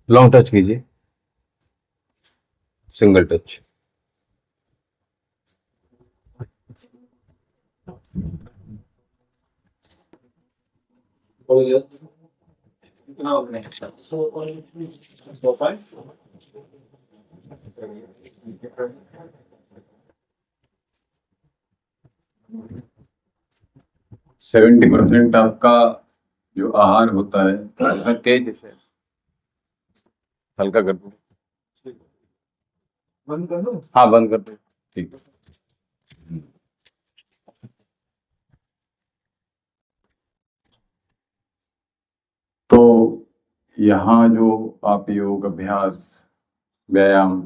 Long touch कीजिए, single touch. Seventy percent आपका जो आहार होता है हल्का तेज है, हल्का कर दो। बंद कर दो, हाँ बंद कर दो, ठीक है। तो यहाँ जो आप योग अभ्यास, व्यायाम,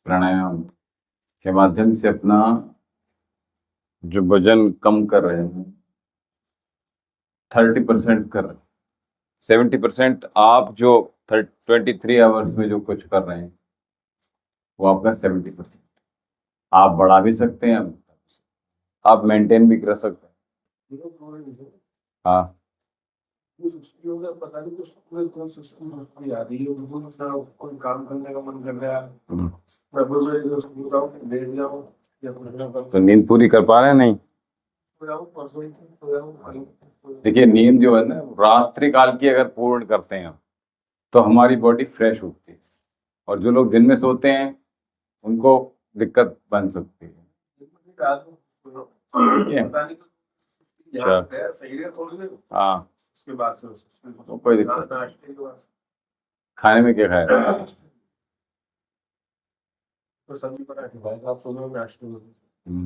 प्राणायाम के माध्यम से अपना जो वजन कम कर रहे हैं, 30% कर रहे हैं, 70% आप जो 23 आवर्स में जो कुछ कर रहे हैं वो आपका 70%। आप बढ़ा भी सकते हैं, आप मेंटेन भी कर सकते हैं। हाँ, पता नहीं कुछ याद ही कोई काम करने का मन कर रहा है, तो नींद पूरी कर पा रहे हैं नहीं? देखिए नींद जो है ना, रात्रि काल की अगर पूर्ण करते हैं हम तो हमारी बॉडी फ्रेश होती है, और जो लोग दिन में सोते हैं उनको दिक्कत बन सकती है। हाँ, उसके बाद से कोई दिक्कत। खाने में क्या खाया? तो सब्जी पराठे खाए, आप सुबह में नाश्ते में।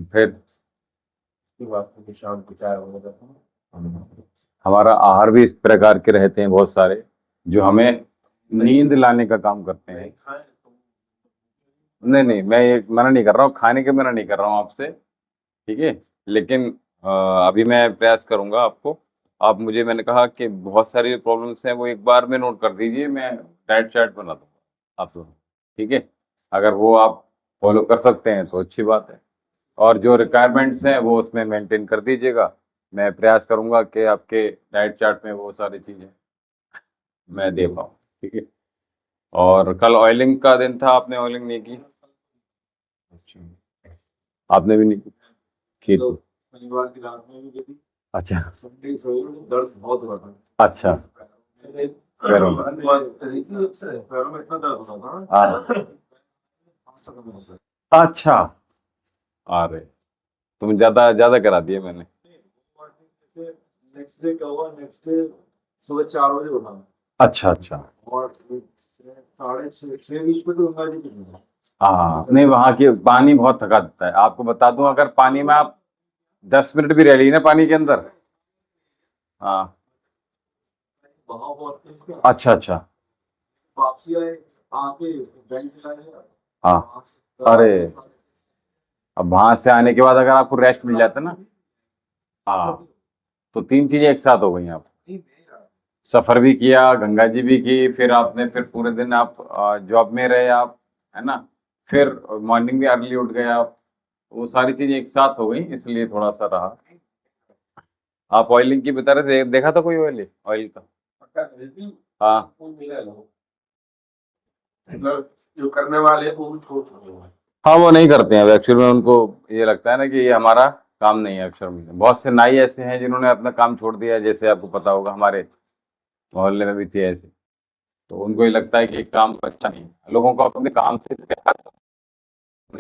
फिर उसके बाद फिर शाम को चाय वगैरह। हमारा आहार भी इस प्रकार के रहते हैं बहुत सारे, जो हमें नींद लाने का काम करते हैं। नहीं नहीं, मैं ये मना नहीं कर रहा हूँ, खाने के मना नहीं कर रहा हूँ आपसे, ठीक है। लेकिन अभी मैं प्रयास करूंगा आपको, आप मुझे, मैंने कहा कि बहुत सारी प्रॉब्लम्स हैं वो एक बार में नोट कर दीजिए, मैं डाइट चार्ट बना दूंगा आप लोग, ठीक है। अगर वो आप फॉलो कर सकते हैं तो अच्छी बात है, और जो रिक्वायरमेंट्स हैं वो उसमें मेंटेन कर दीजिएगा। मैं प्रयास करूंगा कि आपके डाइट चार्ट में वो सारी चीज़ें मैं दे पाऊँ, ठीक है। और कल ऑयलिंग का दिन था, आपने ऑयलिंग नहीं की? अच्छा, आपने भी नहीं की? शनिवार की रात में भी। अच्छा, दर्द बहुत हुआ था। अच्छा, पैरों में इतना दर्द होता था। अच्छा, अरे तुम ज्यादा ज्यादा करा दिए मैंने। नेक्स्ट डे क्या हुआ, नेक्स्ट डे सुबह 4 बजे उठा। अच्छा अच्छा, और 6:30 पे तो गंगा जी की। हाँ नहीं, वहाँ की पानी बहुत थका देता है, आपको बता दूं, अगर पानी में आप 10 मिनट भी रह ली ना पानी के अंदर। हाँ, अच्छा अच्छा, वापसी आए, आके बैंक चलाए। हाँ, अरे अब वहां से आने के बाद अगर आपको रेस्ट मिल जाता ना, हाँ, तो तीन चीजें एक साथ हो गई आप, सफर भी किया, गंगा जी भी की, फिर आपने फिर पूरे दिन आप जॉब में रहे आप, है ना, फिर मॉर्निंग में अर्ली उठ गए आप, वो सारी चीजें एक साथ हो गई, इसलिए थोड़ा सा रहा। आप ऑयलिंग की बता रहे थे, देखा था कोई ऑयल ऑयल का? हाँ, मतलब जो करने वाले हैं वो भी छोड़ चुके हैं। हाँ, वो नहीं करते हैं एक्चुअल में, उनको ये लगता है ना कि ये हमारा काम नहीं है। एक्चुअल में बहुत से नाई ऐसे हैं जिन्होंने अपना काम छोड़ दिया है, जैसे आपको पता होगा हमारे मोहल्ले में भी थे ऐसे, तो उनको ये लगता है कि काम अच्छा नहीं है, लोगों को अपने काम से प्यार है।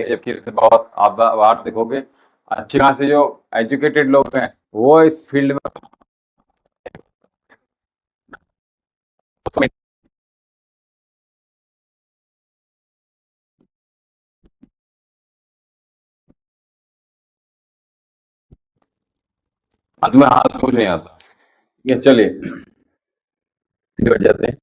जबकि जैसे बहुत आप बाहर देखोगे, अच्छे खासे जो एजुकेटेड लोग हैं वो इस फील्ड में में हाथ कुछ नहीं आता। ये चलिए, बढ़ जाते हैं।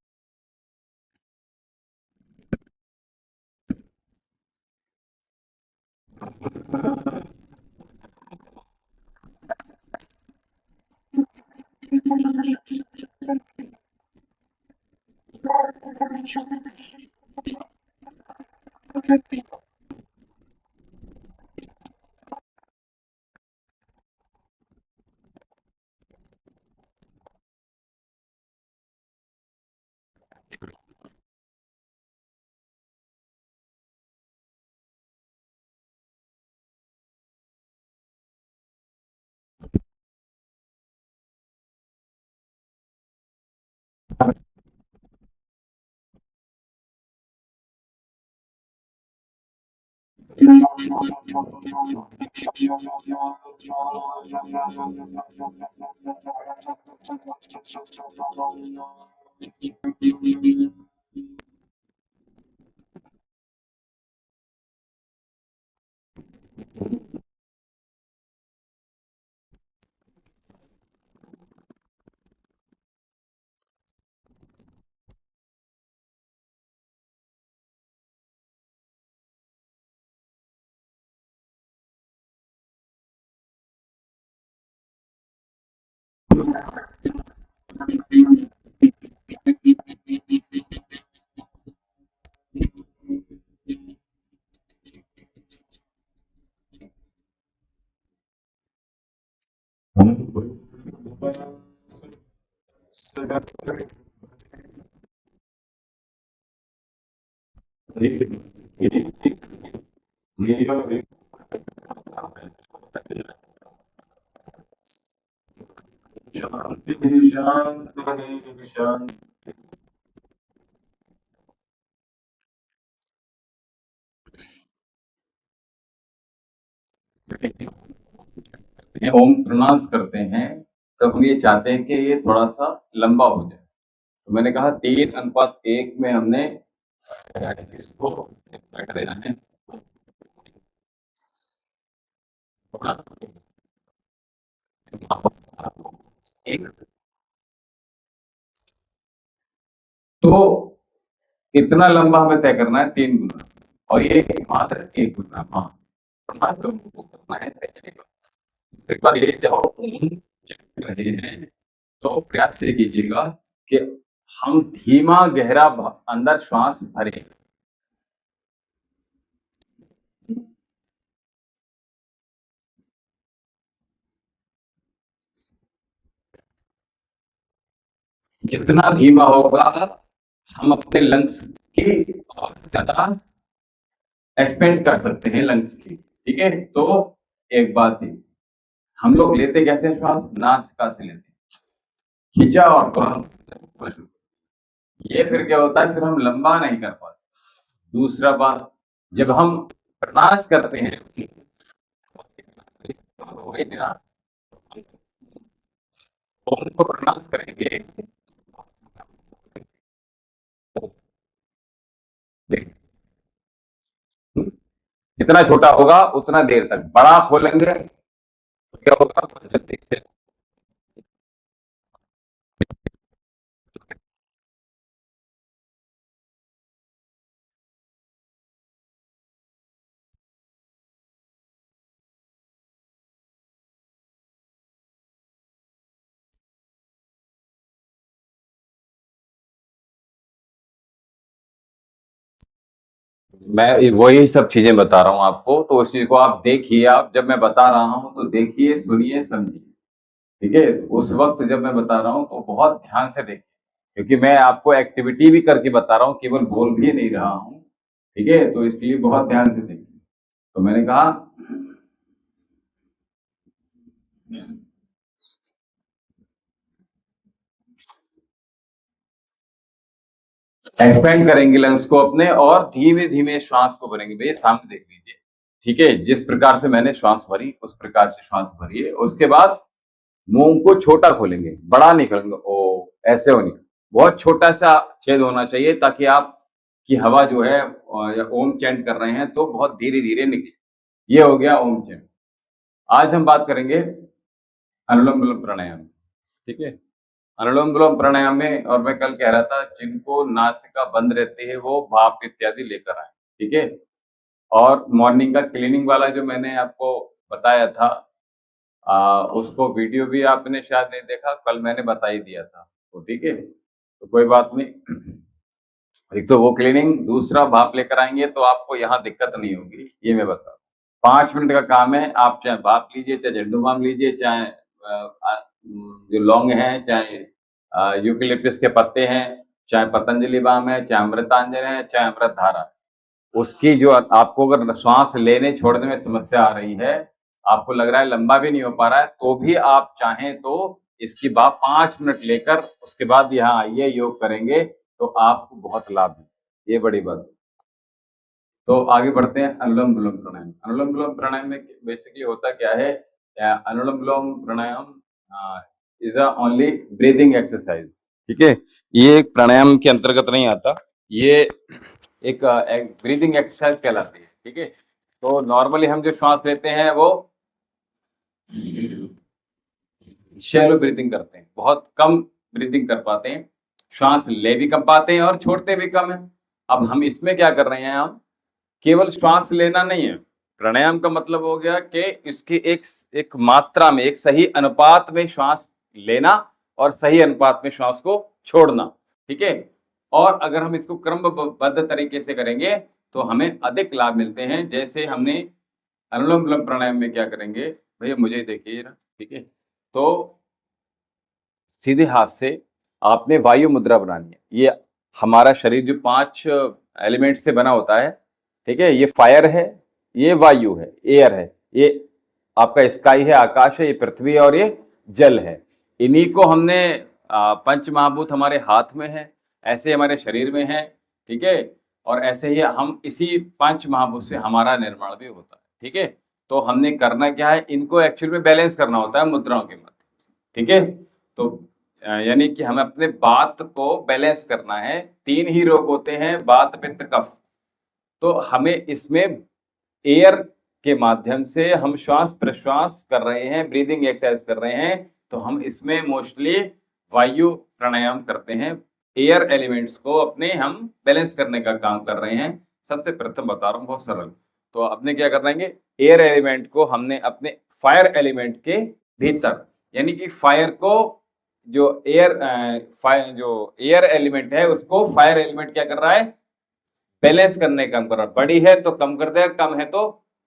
ओम प्रोनाउंस करते हैं तो हम ये चाहते हैं कि ये थोड़ा सा लंबा हो जाए। तो मैंने कहा 3:1 में हमने इसको कर देना है। एक तो कितना लंबा हमें तय करना है? 3 गुना, और ये मात्र 1 गुना। हाँ, प्रमाण तो हमको करना है तय। एक बार ये जब चल रहे हैं तो प्रयास ये कीजिएगा कि हम धीमा गहरा अंदर श्वास भरें। जितना धीमा होगा हम अपने लंग्स की और ज्यादा एक्सपेंड कर सकते हैं लंग्स की। ठीक है, तो एक बात है, हम लोग लेते कैसे हैं श्वास? नासिका से लेते हैं, खींचा और तुरंत। ये फिर क्या होता है, फिर हम लंबा नहीं कर पाते। दूसरा बात, जब हम प्रयास करते हैं तो उनको प्रणाम करेंगे। जितना छोटा होगा उतना देर तक, बड़ा खोलेंगे तो क्या होगा? मैं वही सब चीजें बता रहा हूँ आपको, तो उस चीज को आप देखिए। आप जब मैं बता रहा हूँ तो देखिए, सुनिए, समझिए। ठीक है, उस वक्त जब मैं बता रहा हूँ तो बहुत ध्यान से देखिए, क्योंकि मैं आपको एक्टिविटी भी करके बता रहा हूँ, केवल बोल भी नहीं रहा हूँ। ठीक है, तो इसलिए बहुत ध्यान से देखिए। तो मैंने कहा एक्सपेंड करेंगे लंग्स को अपने, और धीमे धीमे श्वास को भरेंगे। भैया सामने देख लीजिए। ठीक है, जिस प्रकार से मैंने श्वास भरी उस प्रकार से श्वास भरिए। उसके बाद मुंह को छोटा खोलेंगे, बड़ा नहीं खोलेंगे। ओ, ऐसे होनी, बहुत छोटा सा छेद होना चाहिए, ताकि आप की हवा जो है या ओम चैंट कर रहे हैं तो बहुत धीरे धीरे निकले। ये हो गया ओम चैंट। आज हम बात करेंगे अनुलोम विलोम प्राणायाम। ठीक है, अनुलोम विलोम प्राणायाम में, और मैं कल कह रहा था, जिनको नासिका बंद रहती है वो भाप इत्यादि लेकर आए। ठीक है, और मॉर्निंग का क्लीनिंग वाला जो मैंने आपको बताया था, उसको वीडियो भी आपने शायद नहीं देखा, कल मैंने बता ही दिया था तो ठीक है, तो कोई बात नहीं। एक तो वो क्लीनिंग, दूसरा भाप लेकर आएंगे तो आपको यहाँ दिक्कत नहीं होगी, ये मैं बता। 5 मिनट का काम है, आप चाहे भाप लीजिए, चाहे झंडू बाम लीजिए, चाहे जो लौंग है, चाहे यूकेलिप्टस के पत्ते हैं, चाहे पतंजलि बाम है, चाहे अमृतांजन है, चाहे अमृत धारा है। उसकी जो आपको अगर श्वास लेने छोड़ने में समस्या आ रही है, आपको लग रहा है लंबा भी नहीं हो पा रहा है, तो भी आप चाहें तो इसकी बात 5 मिनट लेकर उसके बाद यहाँ आइए, योग करेंगे तो आपको बहुत लाभ है, ये बड़ी बात है। तो आगे बढ़ते हैं, अनुलोम विलोम प्राणायाम। अनुलोम विलोम प्राणायाम में बेसिकली होता क्या है, Anulom Vilom pranayama is a only breathing exercise, ठीक है। ये एक प्राणायाम के अंतर्गत नहीं आता, ये एक ब्रीदिंग एक्सरसाइज कहलाती है, ठीक है। तो नॉर्मली हम जो श्वास लेते हैं वो शैलो ब्रीदिंग करते हैं, बहुत कम ब्रीदिंग कर पाते हैं, श्वास ले भी कम पाते हैं और छोड़ते भी कम है। अब हम इसमें क्या कर रहे हैं, हम केवल श्वास लेना नहीं है, प्राणायाम का मतलब हो गया कि इसकी एक मात्रा में, एक सही अनुपात में श्वास लेना और सही अनुपात में श्वास को छोड़ना, ठीक है। और अगर हम इसको क्रमबद्ध तरीके से करेंगे तो हमें अधिक लाभ मिलते हैं। जैसे हमने अनुलोम विलोम प्राणायाम में क्या करेंगे, भैया मुझे देखिए ना, ठीक है। तो सीधे हाथ से आपने वायु मुद्रा बनानी है। ये हमारा शरीर जो 5 एलिमेंट से बना होता है, ठीक है, ये फायर है, ये वायु है, एयर है, ये आपका स्काई है, आकाश है, ये पृथ्वी है और ये जल है। इन्हीं को हमने पंच महाभूत हमारे हाथ में है, ऐसे हमारे शरीर में है, ठीक है। और ऐसे ही हम इसी पंच महाभूत से हमारा निर्माण भी होता है, ठीक है। तो हमने करना क्या है, इनको एक्चुअल में बैलेंस करना होता है मुद्राओं के माध्यम से, ठीक है। तो यानी कि हमें अपने बात को बैलेंस करना है। 3 ही रोग होते हैं, वात पित्त कफ। तो हमें इसमें एयर के माध्यम से हम श्वास प्रश्वास कर रहे हैं, ब्रीदिंग एक्सरसाइज कर रहे हैं, तो हम इसमें मोस्टली वायु प्राणायाम करते हैं। एयर एलिमेंट्स को अपने हम बैलेंस करने का काम कर रहे हैं। सबसे प्रथम बता रहा हूँ, बहुत सरल। तो अपने क्या कर रहेंगे, एयर एलिमेंट को हमने अपने फायर एलिमेंट के भीतर, यानी कि फायर को जो एयर एलिमेंट है उसको फायर एलिमेंट क्या कर रहा है, बैलेंस करने का काम कर रहा है। बड़ी है तो कम कर देगा, कम है तो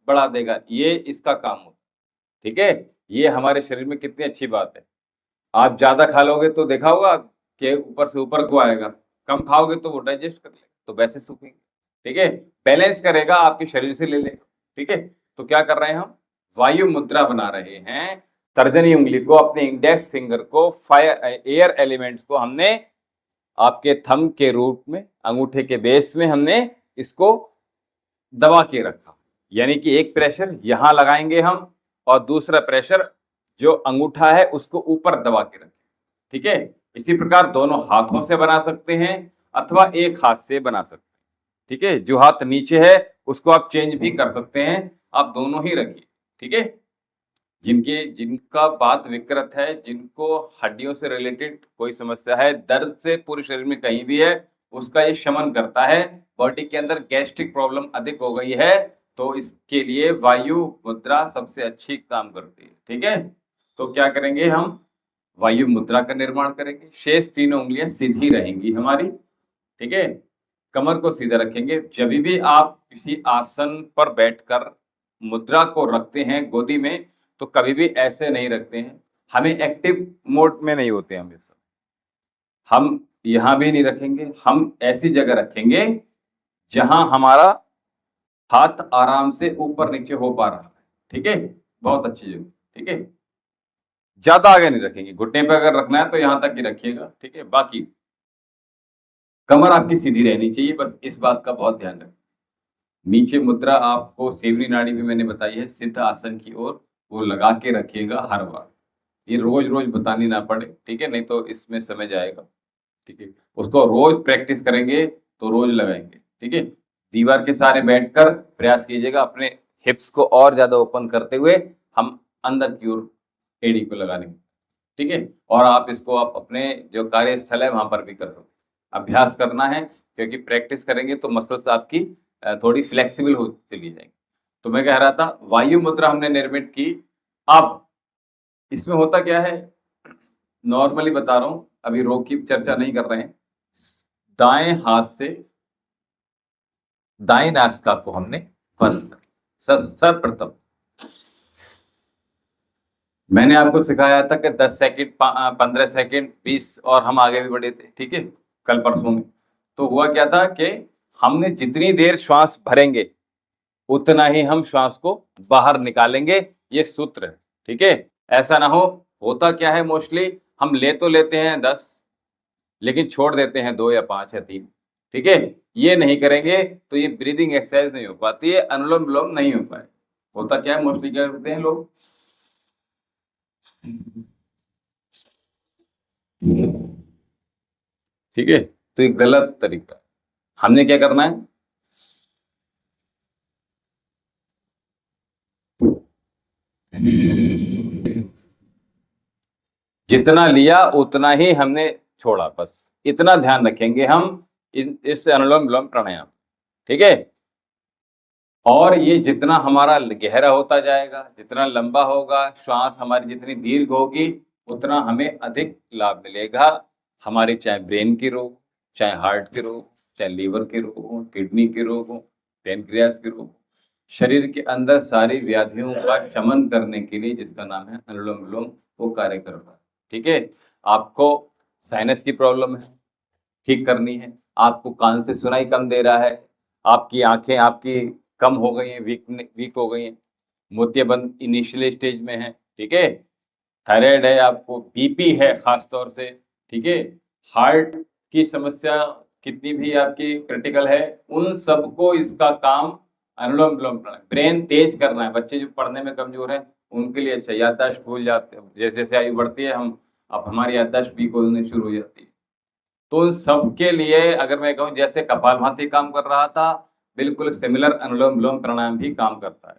बढ़ा देगा, ये इसका काम होता है, ठीक है। ये हमारे शरीर में कितनी अच्छी बात है। आप ज्यादा खा लोगे तो देखा होगा कि ऊपर से ऊपर को आएगा, कम खाओगे तो वो डाइजेस्ट कर लेगा, तो वैसे सूखेंगे, ठीक है। बैलेंस करेगा, आपके शरीर से ले लेगा, ठीक है। तो क्या कर रहे हैं हम, वायु मुद्रा बना रहे हैं। तर्जनी उंगली को, अपने इंडेक्स फिंगर को, फायर एयर एलिमेंट्स को हमने आपके थंब के रूप में, अंगूठे के बेस में हमने इसको दबा के रखा। यानी कि एक प्रेशर यहां लगाएंगे हम और दूसरा प्रेशर जो अंगूठा है उसको ऊपर दबा के रखें, ठीक है। इसी प्रकार दोनों हाथों से बना सकते हैं अथवा एक हाथ से बना सकते हैं, ठीक है। जो हाथ नीचे है उसको आप चेंज भी कर सकते हैं, आप दोनों ही रखिए, ठीक है। जिनका वात विकृत है, जिनको हड्डियों से रिलेटेड कोई समस्या है, दर्द से पूरे शरीर में कहीं भी है, उसका ये शमन करता है। बॉडी के अंदर गैस्ट्रिक प्रॉब्लम अधिक हो गई है तो इसके लिए वायु मुद्रा सबसे अच्छी काम करती है, ठीक है। तो क्या करेंगे, हम वायु मुद्रा का निर्माण करेंगे। शेष तीनों उंगलियां सीधी रहेंगी हमारी, ठीक है। कमर को सीधा रखेंगे। जब भी आप किसी आसन पर बैठकर मुद्रा को रखते हैं गोदी में, तो कभी भी ऐसे नहीं रखते हैं, हमें एक्टिव मोड में नहीं होते हम। हम यहां भी नहीं रखेंगे, हम ऐसी जगह रखेंगे जहां हमारा हाथ आराम से ऊपर नीचे हो पा रहा है, ठीक है। बहुत अच्छी जगह, ठीक है। ज्यादा आगे नहीं रखेंगे, घुटने पे अगर रखना है तो यहां तक ही रखिएगा, ठीक है। बाकी कमर आपकी सीधी रहनी चाहिए, बस इस बात का बहुत ध्यान रखें। नीचे मुद्रा आपको सेवरी नाड़ी में मैंने बताई है, सिद्ध आसन की ओर, वो लगा के रखिएगा हर बार। ये रोज रोज बतानी ना पड़े, ठीक है, नहीं तो इसमें समय जाएगा, ठीक है। उसको रोज प्रैक्टिस करेंगे तो रोज लगाएंगे, ठीक है। दीवार के सहारे बैठकर प्रयास कीजिएगा अपने हिप्स को और ज्यादा ओपन करते हुए हम अंदर की ओर एड़ी को लगाने, ठीक है। और आप इसको आप अपने जो कार्यस्थल है वहां पर भी कर सकते, अभ्यास करना है, क्योंकि प्रैक्टिस करेंगे तो मसल्स आपकी थोड़ी फ्लेक्सिबल होती चली जाएंगी। तो मैं कह रहा था वायु मुद्रा हमने निर्मित की। अब इसमें होता क्या है, नॉर्मली बता रहा हूं, अभी रोग की चर्चा नहीं कर रहे हैं। दाएं हाथ से दाएं नासिका को हमने बंद कर, सर्वप्रथम मैंने आपको सिखाया था कि 10 सेकंड, 15 सेकंड, 20, और हम आगे भी बढ़े थे, ठीक है, कल परसों में। तो हुआ क्या था कि हमने जितनी देर श्वास भरेंगे उतना ही हम श्वास को बाहर निकालेंगे, ये सूत्र है, ठीक है। ऐसा ना हो, होता क्या है मोस्टली हम ले तो लेते हैं 10 लेकिन छोड़ देते हैं 2 या 5 या 3, ठीक है। ये नहीं करेंगे तो ये ब्रीदिंग एक्सरसाइज नहीं हो पाती है, अनुलोम विलोम नहीं हो पाए। होता क्या है, मोस्टली क्या करते हैं लोग, ठीक है। तो ये गलत तरीका, हमने क्या करना है, जितना लिया उतना ही हमने छोड़ा, बस इतना ध्यान रखेंगे हम इस अनुलोम विलोम प्राणायाम, ठीक है। और ये जितना हमारा गहरा होता जाएगा, जितना लंबा होगा, श्वास हमारी जितनी दीर्घ होगी, उतना हमें अधिक लाभ मिलेगा। हमारे चाहे ब्रेन के रोग, चाहे हार्ट के रोग, चाहे लीवर के रोग हो, किडनी के रोग हो, पेनक्रियास के रोग, शरीर के अंदर सारी व्याधियों का शमन करने के लिए, जिसका नाम है अनुलोम विलोम, वो कार्य कर रहा है, ठीक है। आपको साइनस की प्रॉब्लम है, ठीक करनी है। आपको कान से सुनाई कम दे रहा है, आपकी आंखें आपकी कम हो गई हैं, वीक हो गई हैं, मोतियाबंद इनिशियल स्टेज में है, ठीक है। थायराइड है, आपको बीपी है खास तौर से, ठीक है। हार्ट की समस्या कितनी भी आपकी क्रिटिकल है, उन सबको इसका काम अनुलोम विलोम प्राणायाम, ब्रेन तेज करना है। बच्चे जो पढ़ने में कमजोर है उनके लिए अच्छा, याददाश्त भूल जाते हैं, जैसे जैसे आयु बढ़ती है हम, अब हमारी याददाश्त वीक होने शुरू हो जाती है। तो उन सबके लिए अगर मैं कहूं जैसे कपालभाति काम कर रहा था, बिल्कुल सिमिलर अनुलोम विलोम प्राणायाम भी काम करता है।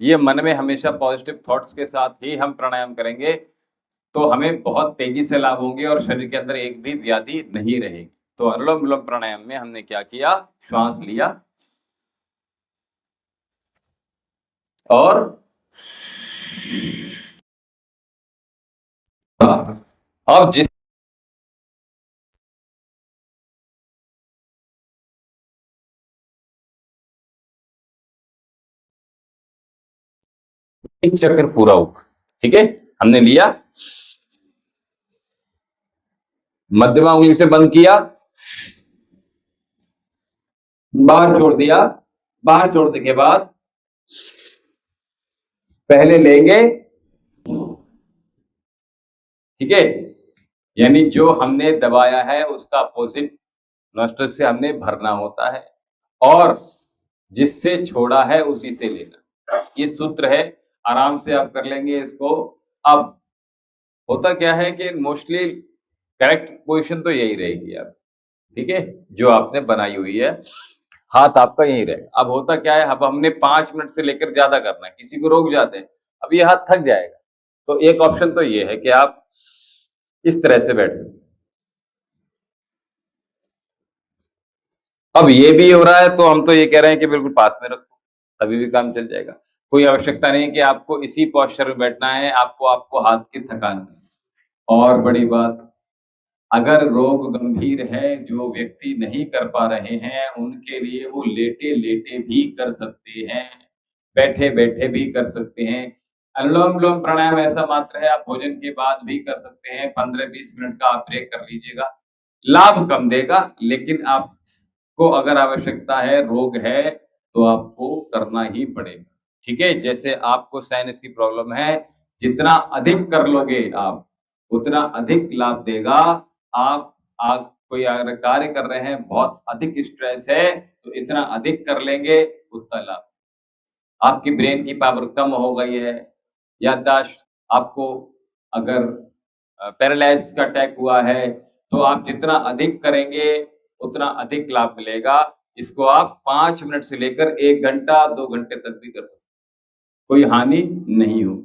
ये मन में हमेशा पॉजिटिव थॉट्स के साथ ही हम प्राणायाम करेंगे तो हमें बहुत तेजी से लाभ होंगे और शरीर के अंदर एक भी व्याधि नहीं रहेगी। तो अनुलोम विलोम प्राणायाम में हमने क्या किया, श्वास लिया और अब जिस एक चक्र पूरा होगा, ठीक है। हमने लिया, मध्यमा उंगली से बंद किया, बाहर छोड़ दिया, बाहर छोड़ने के बाद पहले लेंगे, ठीक है, यानी जो हमने दबाया है उसका अपोजिट नोस्ट्रल से हमने भरना होता है, और जिससे छोड़ा है उसी से लेना। ये सूत्र है, आराम से आप कर लेंगे इसको। अब होता क्या है कि मोस्टली करेक्ट पोजीशन तो यही रहेगी आप, ठीक है, जो आपने बनाई हुई है, हाथ आपका यही रहेगा। अब होता क्या है, अब हमने 5 मिनट से लेकर ज्यादा करना है, किसी को रोक जाते हैं, अब ये हाथ थक जाएगा, तो एक ऑप्शन तो ये है कि आप इस तरह से बैठ सकते। अब ये भी हो रहा है तो हम तो ये कह रहे हैं कि बिल्कुल पास में रखो, तभी भी काम चल जाएगा। कोई आवश्यकता नहीं कि आपको इसी पोस्चर में बैठना है, आपको आपको हाथ की थकान है। और बड़ी बात, अगर रोग गंभीर है, जो व्यक्ति नहीं कर पा रहे हैं, उनके लिए वो लेटे लेटे भी कर सकते हैं, बैठे बैठे भी कर सकते हैं। अनुलोम विलोम प्राणायाम ऐसा मात्र है, आप भोजन के बाद भी कर सकते हैं, 15-20 मिनट का आप ब्रेक कर लीजिएगा, लाभ कम देगा, लेकिन आपको अगर आवश्यकता है, रोग है, तो आपको करना ही पड़ेगा, ठीक है। जैसे आपको साइनस की प्रॉब्लम है, जितना अधिक कर लोगे आप उतना अधिक लाभ देगा। आप कोई अगर कार्य कर रहे हैं, बहुत अधिक स्ट्रेस है, तो इतना अधिक कर लेंगे उतना लाभ। आपकी ब्रेन की पावर कम हो गई है, याददाश्त, आपको अगर पैरालाइज का अटैक हुआ है, तो आप जितना अधिक करेंगे उतना अधिक लाभ मिलेगा। इसको आप 5 मिनट से लेकर 1 घंटा 2 घंटे तक भी कर सकते, कोई हानि नहीं हो।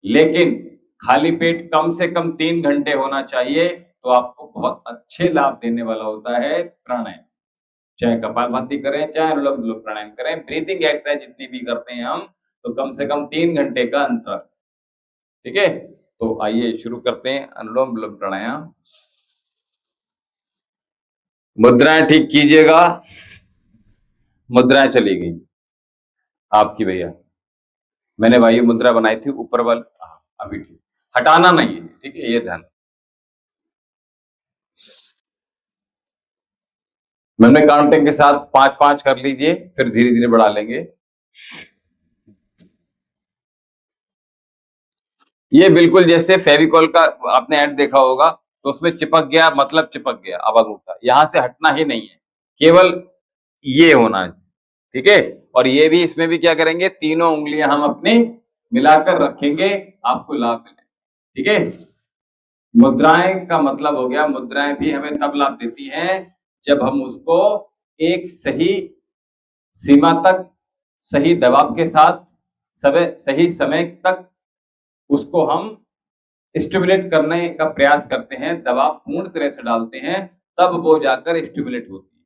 लेकिन खाली पेट कम से कम 3 घंटे होना चाहिए, तो आपको बहुत अच्छे लाभ देने वाला होता है प्राणायाम। चाहे कपालभाति करें, चाहे अनुलोम विलोम प्राणायाम करें, ब्रीथिंग एक्सरसाइज जितनी भी करते हैं हम, तो कम से कम 3 घंटे का अंतर। ठीक है, तो आइए शुरू करते हैं अनुलोम विलोम प्राणायाम। मुद्राएं ठीक कीजिएगा। मुद्राएं चली गई आपकी भैया, मैंने वायु मुद्रा बनाई थी ऊपर वाली, अभी ठीक, हटाना नहीं है, ठीक है, ये ध्यान। मैंने काउंटिंग के साथ 5-5 कर लीजिए, फिर धीरे धीरे बढ़ा लेंगे। ये बिल्कुल जैसे फेविकॉल का आपने ऐड देखा होगा, तो उसमें चिपक गया मतलब चिपक गया, अब अंगूठा यहां से हटना ही नहीं है, केवल ये होना है। ठीक है, और ये भी, इसमें भी क्या करेंगे, तीनों उंगलियां हम अपनी मिलाकर रखेंगे, आपको लाभ मिले। ठीक है, मुद्राएं का मतलब हो गया, मुद्राएं भी हमें तब लाभ देती हैं जब हम उसको एक सही सीमा तक, सही दबाव के साथ, सही समय तक उसको हम स्टिमुलेट करने का प्रयास करते हैं, दबाव पूर्ण तरह से डालते हैं, तब वो जाकर स्टिमुलेट होती है।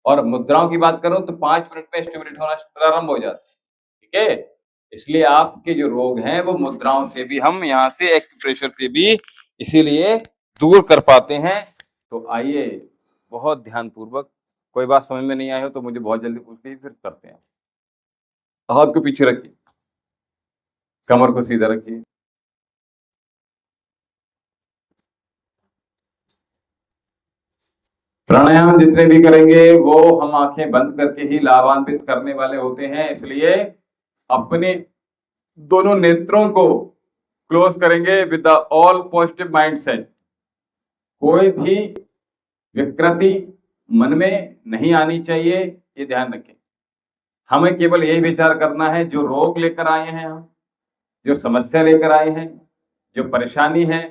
और मुद्राओं की बात करूं तो 5 मिनट में स्टिमुलेट होना प्रारंभ हो जाते हैं। ठीक है, इसलिए आपके जो रोग हैं वो मुद्राओं से भी, हम यहाँ से एक्यूप्रेशर से भी इसीलिए दूर कर पाते हैं। तो आइए बहुत ध्यान पूर्वक, कोई बात समझ में नहीं आई हो तो मुझे बहुत जल्दी पूछ लीजिए, फिर करते हैं। हाथ को पीछे रखिए, कमर को सीधा रखिए। प्राणायाम जितने भी करेंगे वो हम आंखें बंद करके ही लाभान्वित करने वाले होते हैं, इसलिए अपने दोनों नेत्रों को क्लोज करेंगे with the all positive mindset. कोई भी विकृति मन में नहीं आनी चाहिए, ये ध्यान रखें। हमें केवल यही विचार करना है, जो रोग लेकर आए हैं हम, जो समस्या लेकर आए हैं, जो परेशानी है,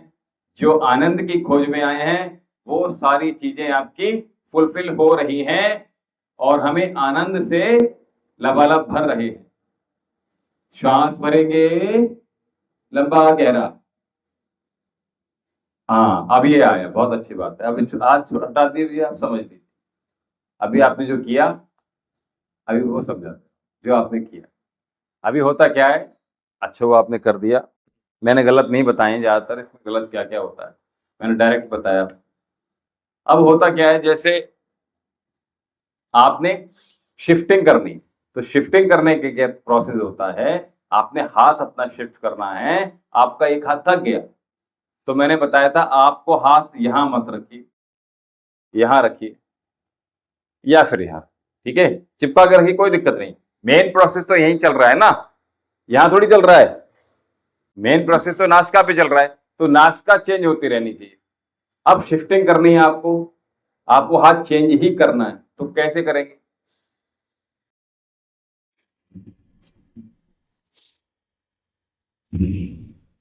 जो आनंद की खोज में आए हैं, वो सारी चीजें आपकी फुलफिल हो रही हैं और हमें आनंद से लबालब भर रहे हैं। श्वास भरेंगे लंबा गहरा, हाँ अब ये आया, बहुत अच्छी बात है। अब आज हटा दीजिए, आप समझ लीजिए अभी आपने जो किया, अभी वो समझाते जो आपने किया। अभी होता क्या है, अच्छा वो आपने कर दिया, मैंने गलत नहीं बताए ज्यादातर, इसमें गलत क्या क्या होता है मैंने डायरेक्ट बताया। अब होता क्या है, जैसे आपने शिफ्टिंग करनी, तो शिफ्टिंग करने के क्या प्रोसेस होता है, आपने हाथ अपना शिफ्ट करना है। आपका एक हाथ थक गया, तो मैंने बताया था आपको हाथ यहां मत रखिए, यहां रखिए या फिर यहां। ठीक है, चिपका कर रखिए, कोई दिक्कत नहीं। मेन प्रोसेस तो यही चल रहा है ना, यहां थोड़ी चल रहा है। मेन प्रोसेस तो नासिका पे चल रहा है, तो नासिका चेंज होती रहनी चाहिए। अब शिफ्टिंग करनी है आपको, आपको हाथ चेंज ही करना है, तो कैसे करेंगे।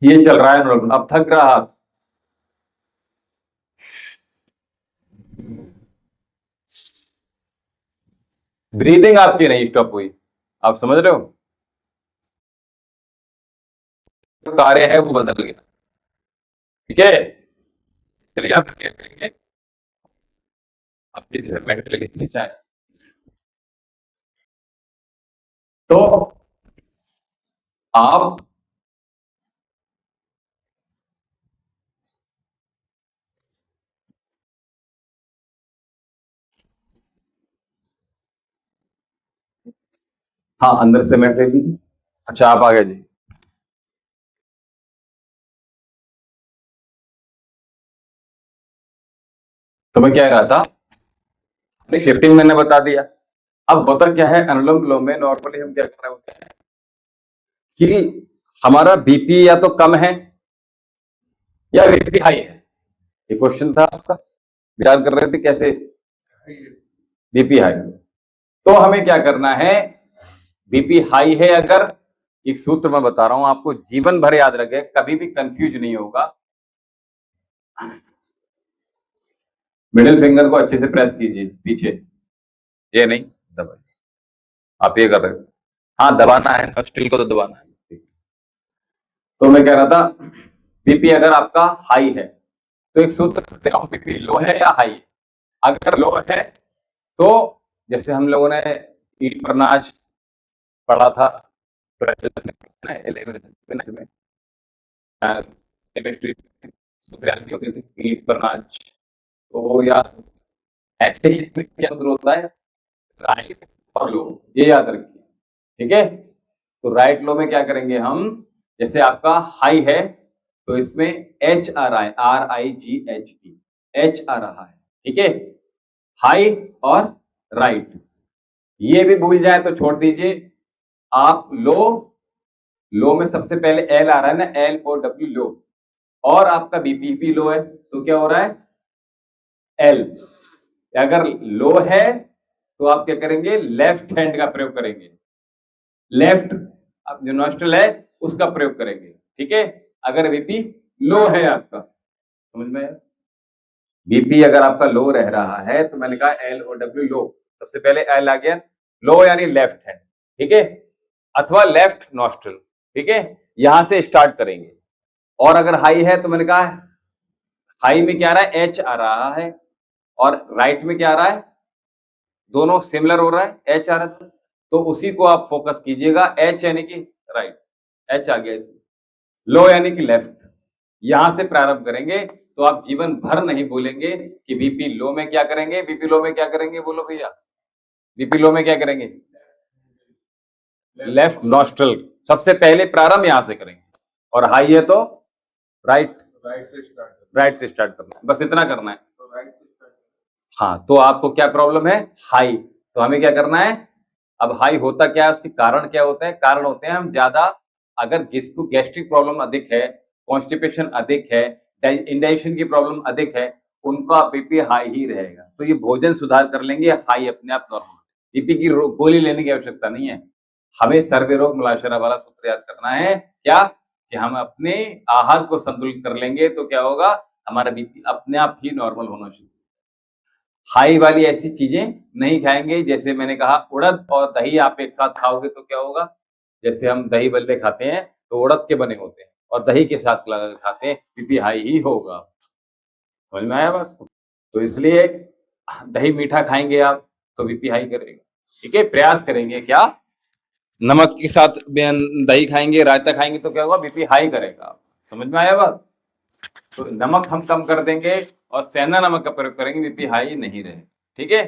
ये चल रहा है, अब थक रहा हाथ, ब्रीदिंग आपकी नहीं स्टॉप हुई, आप समझ रहे हो, जो कार्य है वो बदल गया। ठीक है, चलिए आप क्या करेंगे, आप मेडिटेशन चाहे तो आप हाँ अंदर से बैठ लीजिए। अच्छा आप आ गए जी। तो मैं क्या कह रहा था, शिफ्टिंग मैंने बता दिया। अब होता क्या है, अनुलोम विलोम में नॉर्मली हम क्या कर रहे होते हैं कि हमारा बीपी या तो कम है या बीपी हाई है। ये क्वेश्चन था आपका, विचार कर रहे थे कैसे, बीपी हाई। तो हमें क्या करना है, बीपी हाई है अगर, एक सूत्र मैं बता रहा हूं आपको, जीवन भर याद रखे, कभी भी कंफ्यूज नहीं होगा। मिडिल फिंगर को अच्छे से प्रेस कीजिए पीछे, ये नहीं दबाइए, आप ये कर रहे हो, हाँ दबाना है, नोस्ट्रिल को तो दबाना है। तो मैं कह रहा था, बीपी अगर आपका हाई है तो एक सूत्र, बीपी लो है या हाई है। अगर लो है तो जैसे हम लोगों ने ईट पर नाच पढ़ा था 11th में, केमिस्ट्री होती थी ईट पर नाच। तो यार ऐसे ही इसमें क्या सूत्र होता है, राइट और लो, ये याद रखिए। ठीक है, तो राइट लो में क्या करेंगे हम, जैसे आपका हाई है तो इसमें एच आ रहा है, RIGHT, एच आ रहा है। ठीक है, हाई और राइट, ये भी भूल जाए तो छोड़ दीजिए। आप लो में सबसे पहले एल आ रहा है ना, LOW लो, और आपका बीपी भी लो है, तो क्या हो रहा है, एल। अगर लो है तो आप क्या करेंगे, लेफ्ट हैंड का प्रयोग करेंगे, लेफ्ट अब जो नॉस्ट्रल है उसका प्रयोग करेंगे। ठीक है, अगर बीपी लो है आपका, समझ में, बीपी अगर आपका लो रह रहा है तो मैंने कहा LOW लो, सबसे पहले एल आ गया, लो यानी लेफ्ट हैंड। ठीक है, अथवा लेफ्ट नॉस्ट्रल। ठीक है, यहां से स्टार्ट करेंगे। और अगर हाई है तो मैंने कहा हाई में क्या आ रहा है, एच आ रहा है, और राइट में क्या आ रहा है, दोनों सिमिलर हो रहा है, एच आ रहा है, तो उसी को आप फोकस कीजिएगा। एच यानी कि राइट, एच आ गया इसमें, लो यानी कि लेफ्ट, यहां से प्रारंभ करेंगे। तो आप जीवन भर नहीं भूलेंगे कि बीपी लो में क्या करेंगे, बीपी लो में क्या करेंगे, बोलो भैया, बीपी लो में क्या करेंगे, लेफ्ट नॉस्ट्रल, सबसे पहले प्रारंभ यहां से करेंगे। और हाई है तो राइट से स्टार्ट करना है, बस इतना करना है। हाँ, तो आपको क्या प्रॉब्लम है, हाई, तो हमें क्या करना है, अब हाई होता क्या है, उसके कारण क्या होते हैं, कारण होते हैं हम ज्यादा, अगर जिसको गैस्ट्रिक प्रॉब्लम अधिक है, कॉन्स्टिपेशन अधिक है, इंडाइजेशन की प्रॉब्लम अधिक है, उनका बीपी हाई ही रहेगा। तो ये भोजन सुधार कर लेंगे, हाई अपने आप नॉर्मल। बीपी की गोली लेने की आवश्यकता नहीं है, हमें सर्वे रोग मुलाशरा वाला सूत्र याद करना है, क्या कि हम अपने आहार को संतुलित कर लेंगे तो क्या होगा, हमारा बीपी अपने आप ही नॉर्मल होना शुरू। हाई वाली ऐसी चीजें नहीं खाएंगे, जैसे मैंने कहा उड़द और दही आप एक साथ खाओगे तो क्या होगा, जैसे हम दही बल्ले खाते हैं तो उड़द के बने होते हैं और दही के साथ लगा खाते हैं, बीपी हाई ही होगा। समझ में आया बात, तो इसलिए दही मीठा खाएंगे आप तो बीपी हाई करेगा। ठीक है, प्रयास करेंगे क्या, नमक के साथ दही खाएंगे, रायता खाएंगे तो क्या होगा, बीपी हाई करेगा। समझ में आया बात, तो नमक हम कम कर देंगे और सेंधा नमक का प्रयोग करेंगे, बीपी हाई नहीं रहे। ठीक है,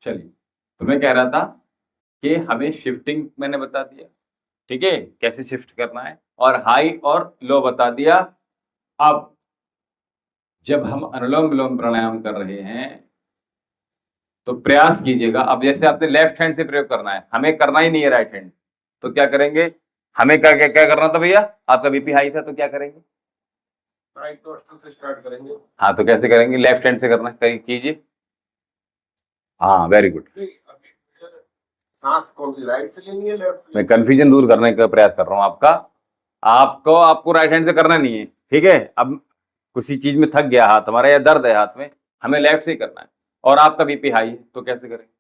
चलिए, तो मैं कह रहा था कि हमें शिफ्टिंग मैंने बता दिया, ठीक है, कैसे शिफ्ट करना है, और हाई और लो बता दिया। अब जब हम अनुलोम विलोम प्राणायाम कर रहे हैं तो प्रयास कीजिएगा, अब जैसे आपने लेफ्ट हैंड से प्रयोग करना है, हमें करना ही नहीं है राइट हैंड, तो क्या करेंगे, हमें क्या क्या क्या करना था भैया, आपका बीपी हाई था तो क्या करेंगे, राइट नॉस्ट्रल से स्टार्ट करेंगे। हाँ, तो कैसे करेंगे, लेफ्ट हैंड से करना कीजिए। हाँ, वेरी गुड। सांस कौन सी, राइट से लेनी है लेफ्ट? मैं कंफ्यूजन दूर करने का प्रयास कर रहा हूँ आपका, आपको राइट हैंड से करना नहीं है। ठीक है, अब किसी चीज में थक गया हाथ हमारा या दर्द है हाथ में, हमें लेफ्ट से ही करना है, और आपका बीपी हाई है तो कैसे करेंगे,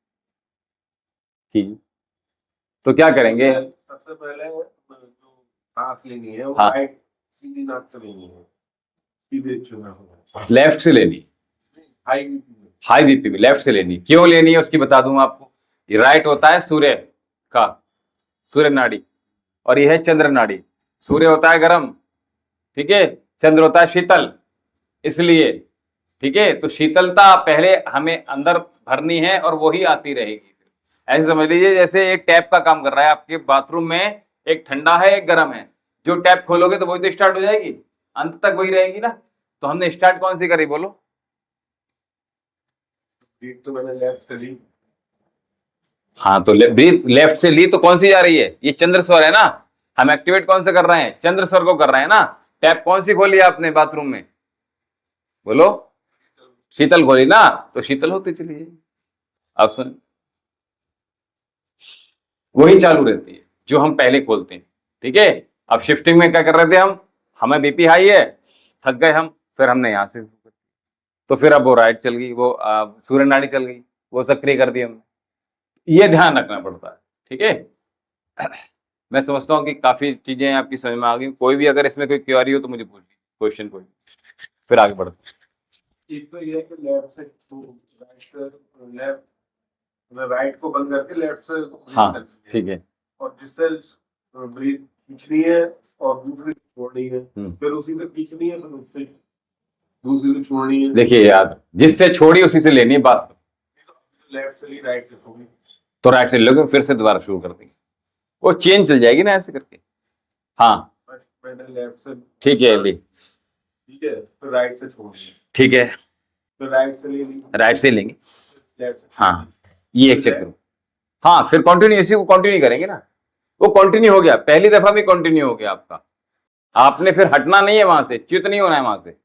ठीक, तो क्या करेंगे, सबसे पहले जो सांस लेनी है वो राइट सीधी नाक से लेनी है, सीधे चुना होगा, लेफ्ट से लेनी, हाई बीपी भी लेफ्ट से लेनी, क्यों लेनी है उसकी बता दूं आपको। ये राइट होता है सूर्य का, सूर्य नाड़ी, और यह है चंद्र नाड़ी। सूर्य होता है गर्म, ठीक है, चंद्र होता है शीतल, इसलिए ठीक है, तो शीतलता पहले हमें अंदर भरनी है और वही आती रहेगी। ऐसे समझ लीजिए जैसे एक टैप का काम कर रहा है आपके बाथरूम में, एक ठंडा है एक गर्म है, जो टैप खोलोगे तो वही तो स्टार्ट हो जाएगी, अंत तक वही रहेगी ना। तो हमने स्टार्ट कौन सी करी बोलो, तो मैंने लेफ्ट से ली। हाँ, तो लेफ्ट से ली तो कौन सी जा रही है, ये चंद्र स्वर है ना, हम एक्टिवेट कौन से कर रहे हैं, चंद्र स्वर को कर रहे हैं ना। टैप कौन सी खोली आपने बाथरूम में, बोलो, शीतल खोली ना, तो शीतल होती चली जाएगी। आप सुन, वही चालू रहती है जो हम पहले खोलते हैं। ठीक है, अब शिफ्टिंग में क्या कर रहे थे हम, हमें बीपी हाई है, थक गए हम, फिर हमने यहां से, तो फिर अब वो राइट चल गई, वो सूर्य नाड़ी चल गई, वो सक्रिय कर दी हमने, ये ध्यान रखना पड़ता है। ठीक है, मैं समझता हूँ कि काफी चीजें आपकी समझ में आ गई, कोई भी अगर इसमें कोई क्वेरी हो तो मुझे पूछिए, क्वेश्चन कोई, फिर आगे बढ़ते। एक तो ये है कि लेफ्ट से लेफ्ट राइट को बंद करके लेफ्ट से हाँ ठीक है। और जिससे ब्रीथ खींचनी है और दूसरी छोड़नी है, फिर उसी से खींचनी है, फिर उससे दूसरी से छोड़नी है। देखिए यार, जिससे छोड़ी उसी से लेनी है बात। लेफ्ट से ली, राइट से छोड़ी, तो राइट से लोगे, फिर से दोबारा शुरू कर देंगे, वो चेंज चल जाएगी ना ऐसे करके। हाँ मैंने लेफ्ट से, ठीक है अभी, ठीक है, फिर राइट से छोड़ी, ठीक है, फिर राइट से ले ली, राइट से लेंगे, लेफ्ट से। हाँ ये एक चेक करो। हाँ फिर कंटिन्यू, इसी को कंटिन्यू करेंगे ना, वो कंटिन्यू हो गया, पहली दफा में कंटिन्यू हो गया आपका। आपने फिर हटना नहीं है वहां से, च्युत नहीं होना है वहां से।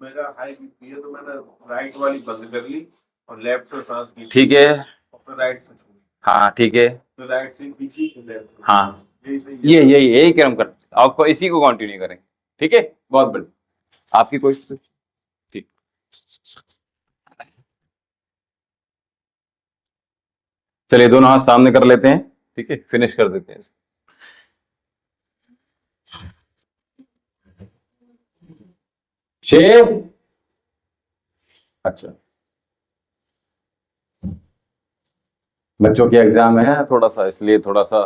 मेरा हाई बीपी है तो मैंने राइट वाली बंद कर ली और लेफ्ट से सांस की, ठीक है, और फिर राइट से छोड़ी, हाँ ठीक है, फिर राइट से खींची, फिर लेफ्ट से। हाँ यही सही है। यही क्रम कर, आपको इसी को कंटिन्यू करें, ठीक है, बहुत बढ़िया। आपकी कोई ठीक, चलिए दोनों हाथ सामने कर लेते हैं, ठीक है, फिनिश कर देते हैं। शेर, अच्छा बच्चों के एग्जाम है थोड़ा सा, इसलिए थोड़ा सा,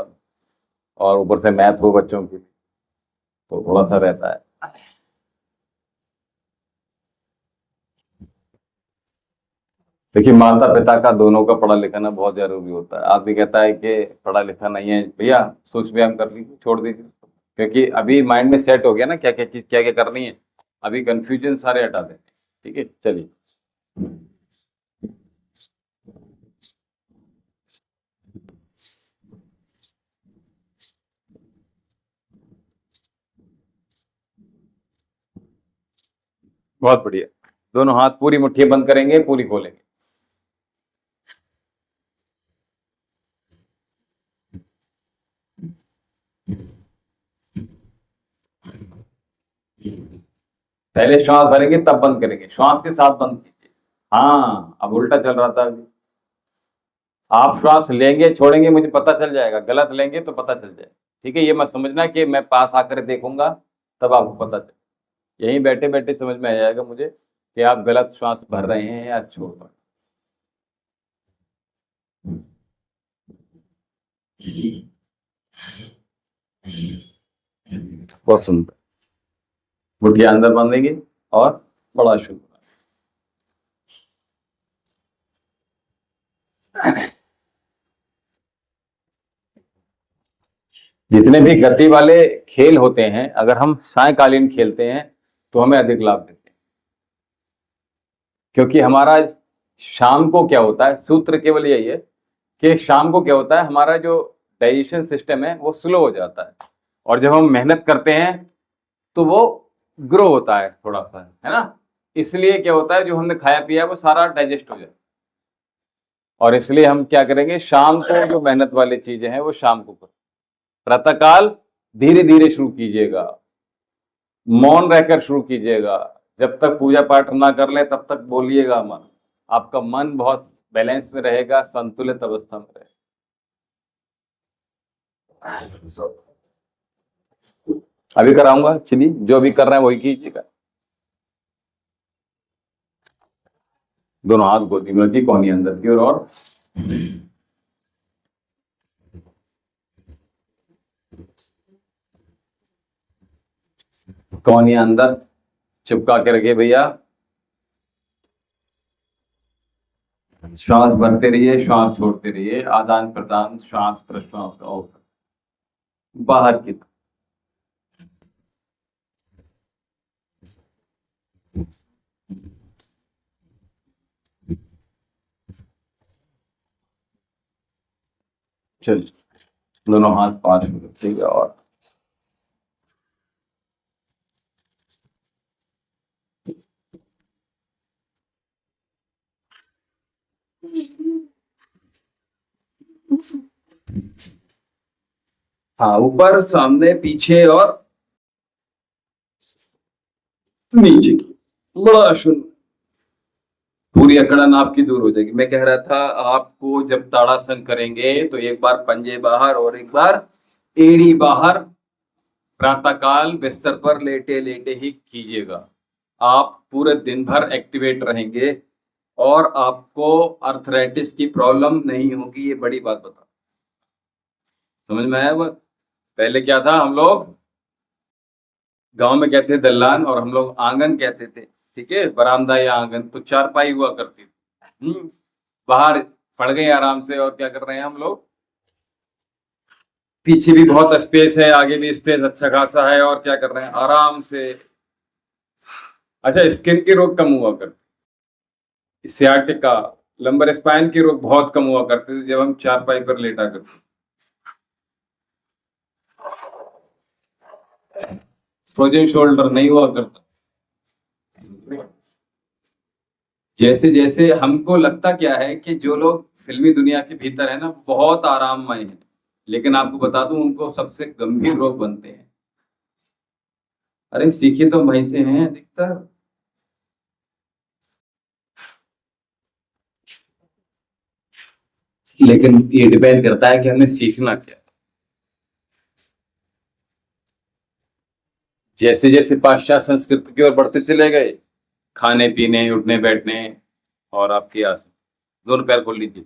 और ऊपर से मैथ हो बच्चों की, तो थोड़ा सा रहता है। देखिए माता पिता का दोनों का पढ़ा लिखाना बहुत जरूरी होता है। आदमी कहता है कि पढ़ा लिखा नहीं है भैया, सोच व्यायाम कर लीजिए, छोड़ दीजिए, क्योंकि अभी माइंड में सेट हो गया ना क्या क्या चीज क्या क्या करनी है, अभी कंफ्यूजन सारे हटा देंगे, ठीक है। चलिए बहुत बढ़िया, दोनों हाथ पूरी मुट्ठी बंद करेंगे, पूरी खोलेंगे। पहले श्वास भरेंगे तब बंद करेंगे, श्वास के साथ बंद कीजिए। हाँ अब उल्टा चल रहा था अभी, आप श्वास लेंगे छोड़ेंगे मुझे पता चल जाएगा, गलत लेंगे तो पता चल जाएगा, ठीक है। ये मत समझना कि मैं पास आकर देखूंगा तब आपको पता चले, यहीं बैठे बैठे समझ में आ जाएगा मुझे कि आप गलत श्वास भर रहे हैं या छोड़ रहे हैं। बहुत सुंदर, मुठिया अंदर बांधेंगे और बड़ा शुरू। जितने भी गति वाले खेल होते हैं, अगर हम सायकालीन खेलते हैं तो हमें अधिक लाभ देते हैं, क्योंकि हमारा शाम को क्या होता है, सूत्र केवल यही है कि शाम को क्या होता है, हमारा जो डाइजेशन सिस्टम है वो स्लो हो जाता है, और जब हम मेहनत करते हैं तो वो ग्रो होता है थोड़ा सा, है ना। इसलिए क्या होता है, जो हमने खाया पिया है वो सारा डाइजेस्ट हो जाता है, और इसलिए हम क्या करेंगे, शाम को जो मेहनत वाली चीजें हैं वो शाम को करें। प्रातःकाल धीरे धीरे शुरू कीजिएगा, मौन रहकर शुरू कीजिएगा, जब तक पूजा पाठ ना कर ले तब तक बोलिएगा मन, आपका मन बहुत बैलेंस में रहेगा, संतुलित अवस्था में रहेगा। अभी कराऊंगा, चलिए जो अभी कर रहे हैं वही कीजिएगा। दोनों हाथ गोदी में रखिए, कोहनी अंदर की ओर, और कोहनी अंदर चिपका के रखिए भैया। श्वास भरते रहिए, श्वास छोड़ते रहिए, आदान प्रदान श्वास प्रश्वास का होगा बाहर की। चलिए दोनों हाथ 5 मिनट रखिएगा, और हाँ ऊपर सामने पीछे और नीचे की, बड़ा शून्य, पूरी अकड़न आपकी दूर हो जाएगी। मैं कह रहा था आपको जब ताड़ासन करेंगे तो एक बार पंजे बाहर और एक बार एड़ी बाहर, प्रातःकाल बिस्तर पर लेटे लेटे ही कीजिएगा। आप पूरे दिन भर एक्टिवेट रहेंगे और आपको अर्थराइटिस की प्रॉब्लम नहीं होगी, ये बड़ी बात बता। समझ में आया बात? पहले क्या था, हम लोग गांव में कहते थे दल्लान और हम लोग आंगन कहते थे, ठीक है, बरामदा या आंगन, तो चारपाई हुआ करती थी। बाहर पड़ गए आराम से, और क्या कर रहे हैं हम लोग, पीछे भी बहुत स्पेस है, आगे भी स्पेस अच्छा खासा है, और क्या कर रहे हैं आराम से। अच्छा, स्किन के रोग कम हुआ करते, सियाटिका, लंबर स्पाइन के रोग बहुत कम हुआ करते थे जब हम चारपाई पर लेटा करते। फ्रोजन शोल्डर नहीं हुआ करता। जैसे जैसे हमको लगता क्या है कि जो लोग फिल्मी दुनिया के भीतर है ना, बहुत आराममय है, लेकिन आपको बता दूं उनको सबसे गंभीर रोग बनते हैं। अरे सीखे तो वहीं से हैं अधिकतर। लेकिन ये डिपेंड करता है कि हमें सीखना क्या। जैसे जैसे पाश्चात्य संस्कृति की ओर बढ़ते चले गए, खाने पीने, उठने बैठने, और आपकी आसन, दोनों पैर खोल लीजिए,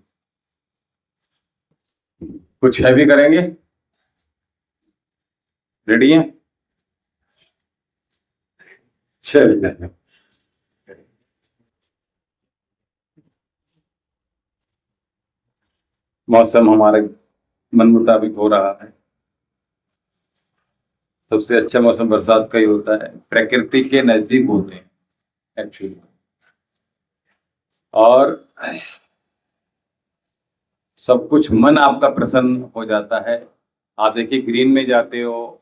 कुछ हैवी करेंगे, रेडी है? चलिए, मौसम हमारे मन मुताबिक हो रहा है। सबसे अच्छा मौसम बरसात का ही होता है, प्रकृति के नजदीक होते हैं एक्चुअली। और सब कुछ मन आपका प्रसन्न हो जाता है। आप देखिए ग्रीन में जाते हो,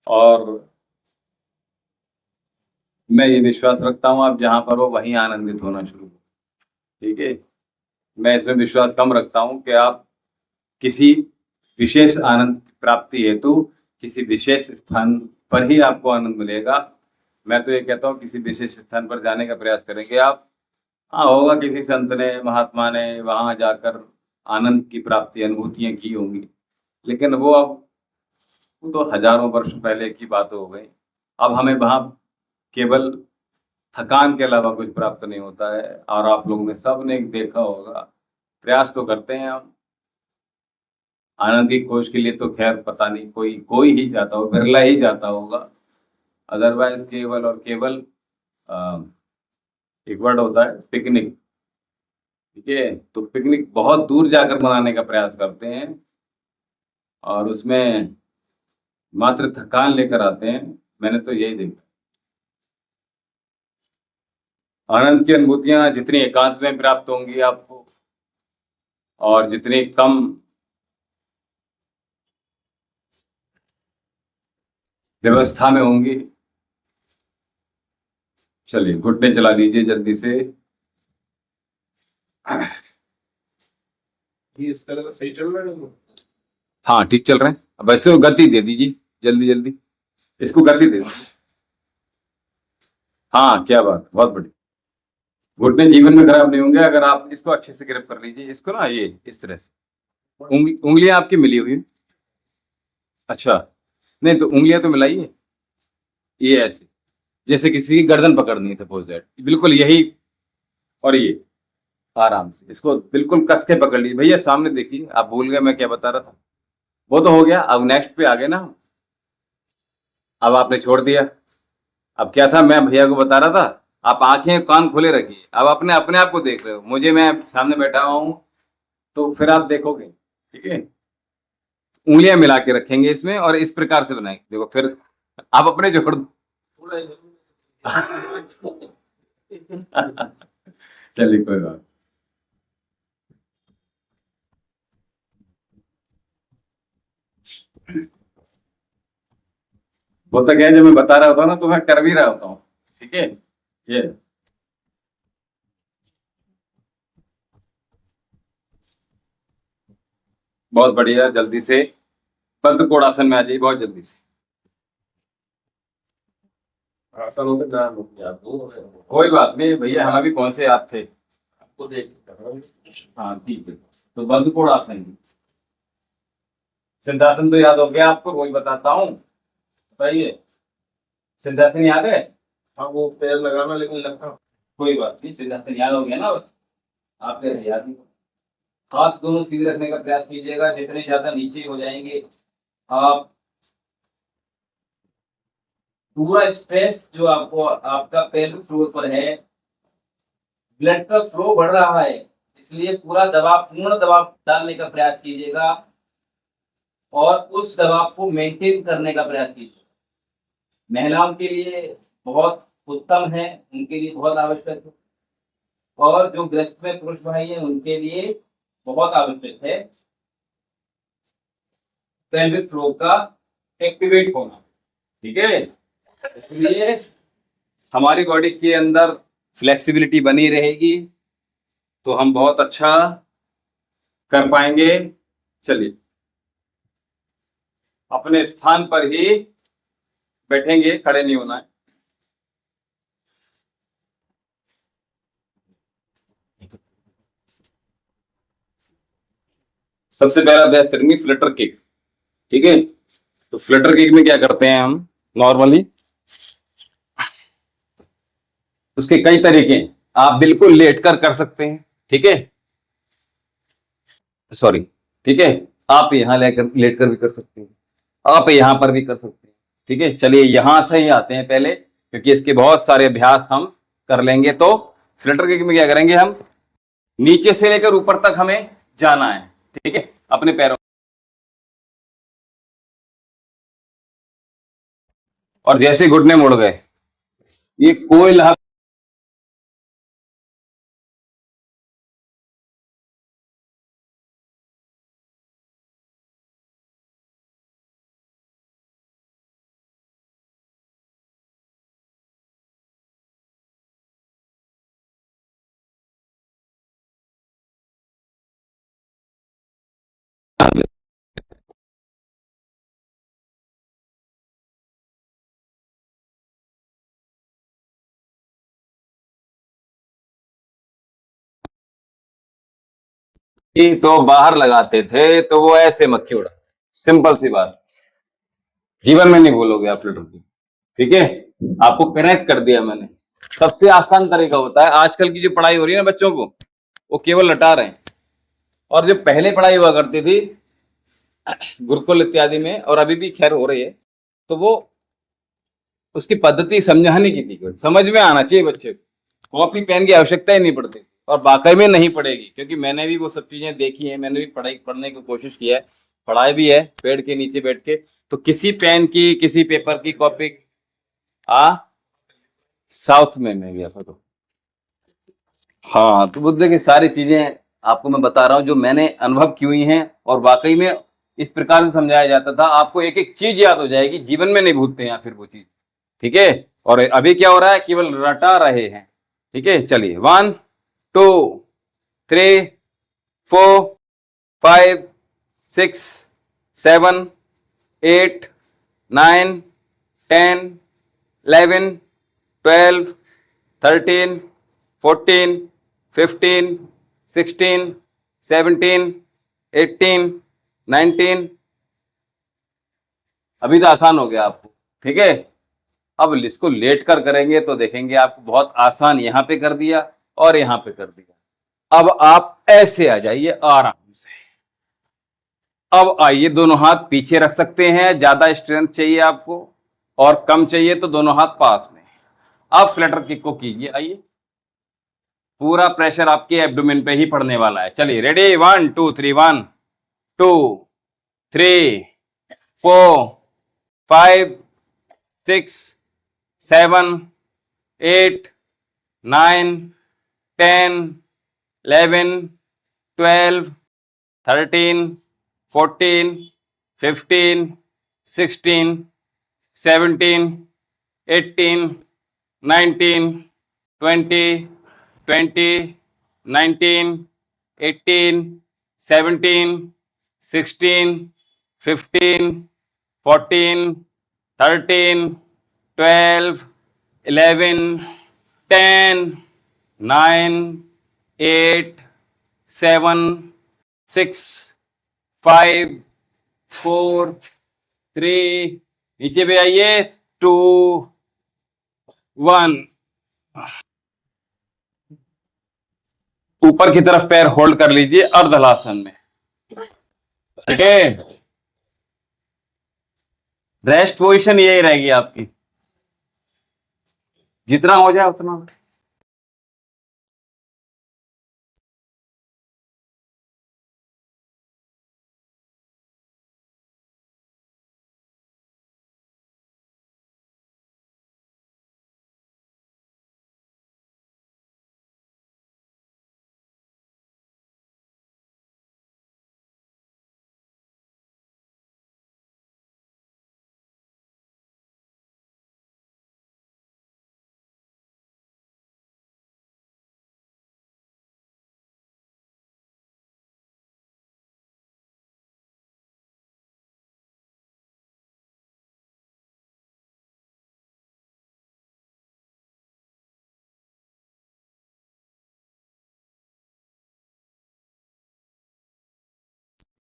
और मैं ये विश्वास रखता हूँ आप जहां पर हो वहीं आनंदित होना शुरू हो, ठीक है। मैं इसमें विश्वास कम रखता हूँ कि आप किसी विशेष आनंद की प्राप्ति हेतु किसी विशेष स्थान पर ही आपको आनंद मिलेगा। मैं तो ये कहता हूँ किसी विशेष स्थान पर जाने का प्रयास करेंगे आप। हाँ, होगा किसी संत ने, महात्मा ने वहां जाकर आनंद की प्राप्ति, अनुभूतियां की होंगी, लेकिन वो तो हजारों वर्ष पहले की बात हो गई। अब हमें वहां केवल थकान के अलावा कुछ प्राप्त नहीं होता है। और आप लोगों ने सब ने देखा होगा, प्रयास तो करते हैं हम आनंद की खोज के लिए, तो खैर पता नहीं कोई कोई ही जाता हो, बिरला ही जाता होगा। अदरवाइज केवल और केवल एक वर्ड होता है पिकनिक, ठीक है, तो पिकनिक बहुत दूर जाकर मनाने का प्रयास करते हैं, और उसमें मात्र थकान लेकर आते हैं। मैंने तो यही देखा। आनंद की अनुभूतियां जितनी एकांत में प्राप्त होंगी आपको, और जितनी कम व्यवस्था में होंगी। चलिए घुटने चला लीजिए जल्दी से। ये इस तरह का सही चल रहा है। हाँ ठीक चल रहे हैं। अब ऐसे गति दे दीजिए, जल्दी जल्दी इसको गति दे दीजिए। हाँ क्या बात, बहुत बढ़िया। घुटने जीवन में खराब नहीं होंगे अगर आप इसको अच्छे से ग्रिप कर लीजिए, इसको ना, ये इस तरह से। उंगलियां आपकी मिली हुई हैं? अच्छा, नहीं तो उंगलियां तो मिलाइए, ये ऐसे, जैसे किसी की गर्दन पकड़नी है, सपोज दैट, बिल्कुल यही। और ये आराम से इसको बिल्कुल कस के पकड़ लीजिए। भैया सामने देखिए, आप भूल गए मैं क्या बता रहा था। वो तो हो गया, अब नेक्स्ट पे आ गए ना। अब आपने छोड़ दिया। अब क्या था, मैं भैया को बता रहा था, आप आंखें कान खुले रखिए। अब अपने अपने आप को देख रहे हो, मुझे, मैं सामने बैठा हुआ हूँ, तो फिर आप देखोगे, ठीक है। उंगलियां मिला के रखेंगे इसमें, और इस प्रकार से बनाएंगे, देखो फिर आप अपने जोड़ दो। थोड़ा चलिए कोई बात। वो तो क्या है, जब मैं बता रहा होता हूँ ना तो मैं कर भी रहा होता हूँ, ठीक है। ये बहुत बढ़िया, जल्दी से बद्ध कोणासन में आ जाइए, बहुत जल्दी से। आसानों में नाम याद हो। कोई बात नहीं भैया, हमें भी कौन से याद थे। आपको देख कर रहा हूँ। हाँ ठीक है, तो बद्ध कोणासन, सिद्धासन तो याद हो गया आपको, वही बताता हूँ, बताइए। सिद्धासन याद है? हाँ वो पैर लगाना, लेकिन लगता कोई बात नहीं, सीधा तैयार हो गया ना बस, आपके तैयार नहीं। हाथ दोनों सीधे रखने का प्रयास कीजिएगा, जितने ज्यादा नीचे हो जाएंगे आप, पूरा स्ट्रेस जो आपको आपका पेल्विक फ्लोर पर है, ब्लड का फ्लो बढ़ रहा है, इसलिए पूरा दबाव, पूर्ण दबाव डालने का प्रयास कीजिएगा और उस दबाव को मेंटेन करने का प्रयास कीजिए। महिलाओं के लिए बहुत उत्तम है, उनके लिए बहुत आवश्यक है, और जो ग्रस्त में पुरुष भाई हैं उनके लिए बहुत आवश्यक है पेल्विक फ्लोर का एक्टिवेट होना। ठीक है, इसलिए हमारी बॉडी के अंदर फ्लेक्सिबिलिटी बनी रहेगी तो हम बहुत अच्छा कर पाएंगे। चलिए, अपने स्थान पर ही बैठेंगे, खड़े नहीं होना है। सबसे पहला अभ्यास करेंगे फ्लटर किक। ठीक है, तो फ्लटर किक में क्या करते हैं हम नॉर्मली, उसके कई तरीके हैं, आप बिल्कुल लेटकर कर सकते हैं। ठीक है, सॉरी, ठीक है, आप यहां लेकर लेटकर भी कर सकते हैं, आप यहां पर भी कर सकते हैं। ठीक है, चलिए यहां से ही आते हैं पहले, क्योंकि इसके बहुत सारे अभ्यास हम कर लेंगे। तो फ्लटर किक में क्या करेंगे, हम नीचे से लेकर ऊपर तक हमें जाना है। ठीक है, अपने पैरों, और जैसे घुटने मुड़ गए, ये कोई लाभ, तो बाहर लगाते थे तो वो ऐसे मक्खी उड़ा, सिंपल सी बात, जीवन में नहीं भूलोगे आप फ्लटर की। ठीक है, आपको कनेक्ट कर दिया मैंने। सबसे आसान तरीका होता है, आजकल की जो पढ़ाई हो रही है ना बच्चों को, वो केवल लटा रहे हैं, और जो पहले पढ़ाई हुआ करती थी गुरुकुल इत्यादि में, और अभी भी खैर हो रही है, तो वो उसकी पद्धति समझाने की थी, समझ में आना चाहिए बच्चे को, कॉपी पेन की आवश्यकता ही नहीं पड़ती, और वाकई में नहीं पड़ेगी, क्योंकि मैंने भी वो सब चीजें देखी है, मैंने भी पढ़ने की कोशिश की है, पढ़ाई भी है पेड़ के नीचे बैठ के। तो किसी पेन की, किसी पेपर की कॉपी, साउथ में मैं गया था तो, हाँ, तो बुद्ध की सारी चीजें आपको मैं बता रहा हूँ जो मैंने अनुभव की हुई हैं, और वाकई में इस प्रकार से समझाया जाता था, आपको एक एक चीज याद हो जाएगी, जीवन में नहीं भूलते हैं फिर वो चीज। ठीक है, और अभी क्या हो रहा है, केवल रटा रहे हैं। ठीक है, चलिए, 1 2 3 4 5 6 7 8 9 10 11 12 13 14 15 16 17 18 19, अभी तो आसान हो गया आपको। ठीक है, अब इसको लेट कर करेंगे तो देखेंगे आपको बहुत आसान, यहां पे कर दिया और यहां पे कर दिया। अब आप ऐसे आ जाइए आराम से, अब आइए, दोनों हाथ पीछे रख सकते हैं, ज्यादा स्ट्रेंथ चाहिए आपको और कम चाहिए तो दोनों हाथ पास में। अब फ्लटर किक को कीजिए, आइए, पूरा प्रेशर आपके एब्डोमेन पे ही पड़ने वाला है। चलिए, रेडी, 1 2 3, 1 2 3 4 5 6 7 8 9 10 11 12 13 14 15 16 17 18 19 20 20 19 18 17 16 15 14 13 12 11 10 9 8 7 6 5 4 3, नीचे भी आइए, 2 1। ऊपर की तरफ पैर होल्ड कर लीजिए अर्धलासन में, ठीक है। रेस्ट पोजीशन यही रहेगी आपकी, जितना हो जाए उतना।